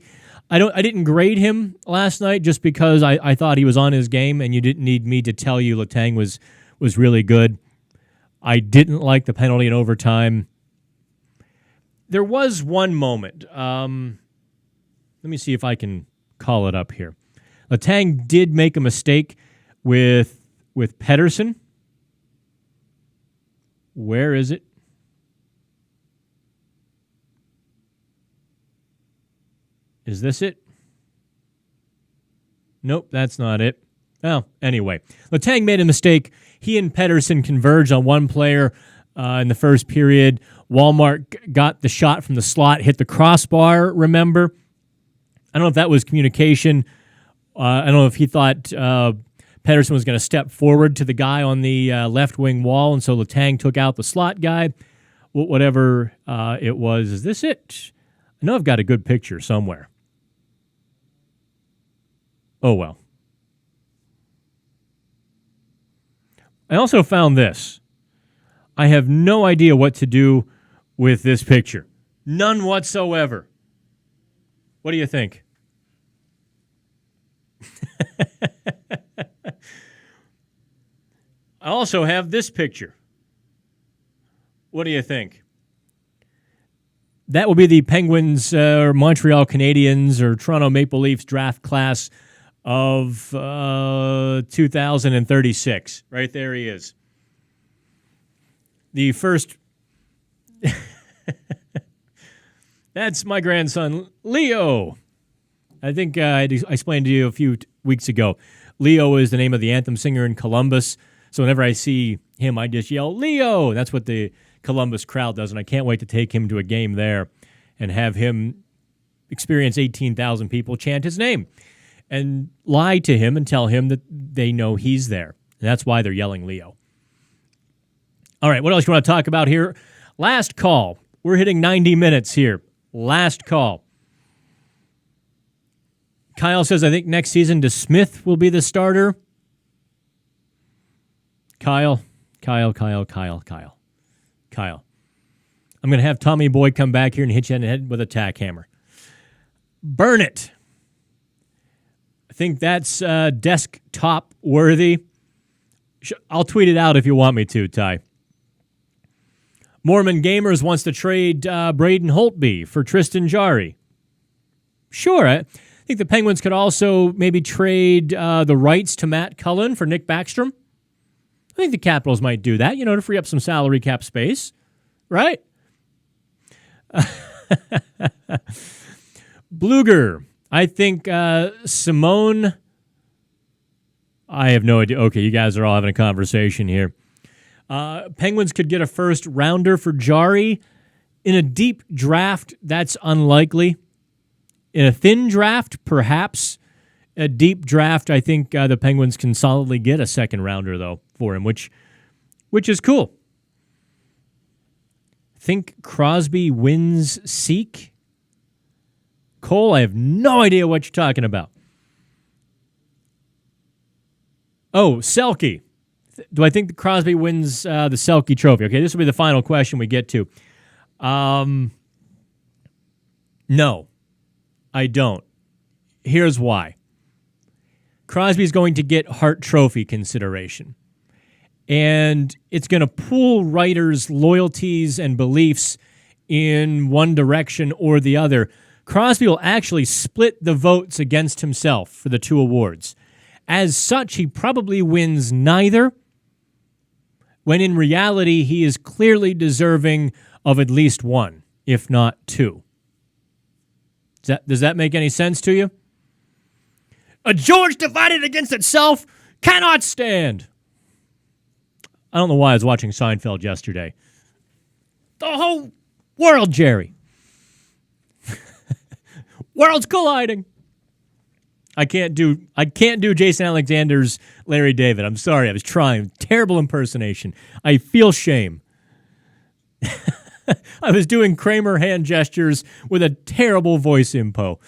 didn't grade him last night just because I thought he was on his game, and you didn't need me to tell you Letang was really good. I didn't like the penalty in overtime. There was one moment. Let me see if I can call it up here. Letang did make a mistake with Pettersson. Where is it? Is this it? Nope, that's not it. Well, anyway, Letang made a mistake. He and Pettersson converged on one player in the first period. Walmart got the shot from the slot, hit the crossbar, remember? I don't know if that was communication. I don't know if he thought Pettersson was going to step forward to the guy on the left wing wall, and so Letang took out the slot guy. Whatever it was. Is this it? I know I've got a good picture somewhere. Oh, well. I also found this. I have no idea what to do with this picture. None whatsoever. What do you think? I also have this picture. What do you think? That will be the Penguins or Montreal Canadiens or Toronto Maple Leafs draft class of 2036. Right there he is. The first... That's my grandson, Leo. I think I explained to you a few weeks ago. Leo is the name of the anthem singer in Columbus. So whenever I see him, I just yell, Leo! That's what the Columbus crowd does, and I can't wait to take him to a game there and have him experience 18,000 people chant his name and lie to him and tell him that they know he's there. And that's why they're yelling Leo. All right, what else you want to talk about here? Last call. We're hitting 90 minutes here. Last call. Kyle says, I think next season DeSmith will be the starter. Kyle. I'm going to have Tommy Boy come back here and hit you in the head with a tack hammer. Burn it. I think that's desktop worthy. I'll tweet it out if you want me to, Ty. Mormon Gamers wants to trade Braden Holtby for Tristan Jarry. Sure, I think the Penguins could also maybe trade the rights to Matt Cullen for Nick Backstrom. I think the Capitals might do that, to free up some salary cap space, right? Blueger, I think Simone... I have no idea. Okay, you guys are all having a conversation here. Penguins could get a first rounder for Jarry. In a deep draft, that's unlikely. In a thin draft, perhaps. A deep draft, I think the Penguins can solidly get a second rounder, though, for him, which is cool. Think Crosby wins Seek? Cole, I have no idea what you're talking about. Oh, Selke. Do I think that Crosby wins the Selke Trophy? Okay, this will be the final question we get to. No, I don't. Here's why. Crosby's going to get Hart Trophy consideration. And it's going to pool writers' loyalties and beliefs in one direction or the other. Crosby will actually split the votes against himself for the two awards. As such, he probably wins neither, when in reality, he is clearly deserving of at least one, if not two. Does that make any sense to you? A George divided against itself cannot stand. I don't know why I was watching Seinfeld yesterday. The whole world, Jerry. Worlds colliding. I can't do Jason Alexander's Larry David. I'm sorry. I was trying. Terrible impersonation. I feel shame. I was doing Kramer hand gestures with a terrible voice impo.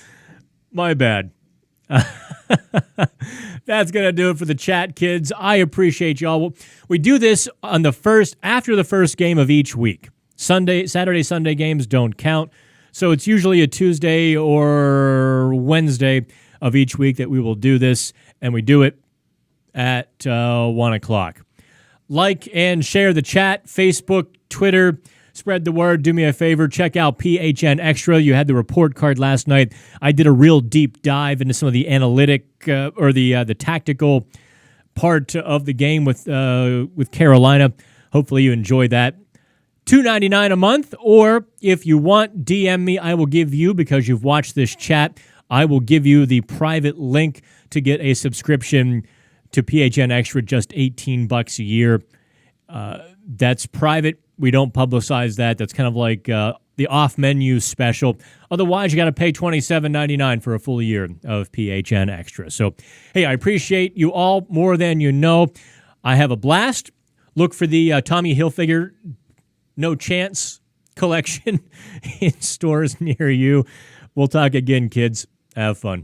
My bad. That's going to do it for the chat, kids. I appreciate y'all. We do this on after the first game of each week. Saturday, Sunday games don't count. So it's usually a Tuesday or Wednesday of each week that we will do this, and we do it at 1 o'clock. Like and share the chat, Facebook, Twitter. Spread the word. Do me a favor. Check out PHN Extra. You had the report card last night. I did a real deep dive into some of the analytic or the tactical part of the game with Carolina. Hopefully you enjoy that. $2.99 a month, or if you want, DM me. I will give you, because you've watched this chat, I will give you the private link to get a subscription to PHN Extra, just $18 a year. That's private. We don't publicize that. That's kind of like the off-menu special. Otherwise, you got to pay $27.99 for a full year of PHN Extra. So, hey, I appreciate you all more than you know. I have a blast. Look for the Tommy Hilfiger No Chance collection in stores near you. We'll talk again, kids. Have fun.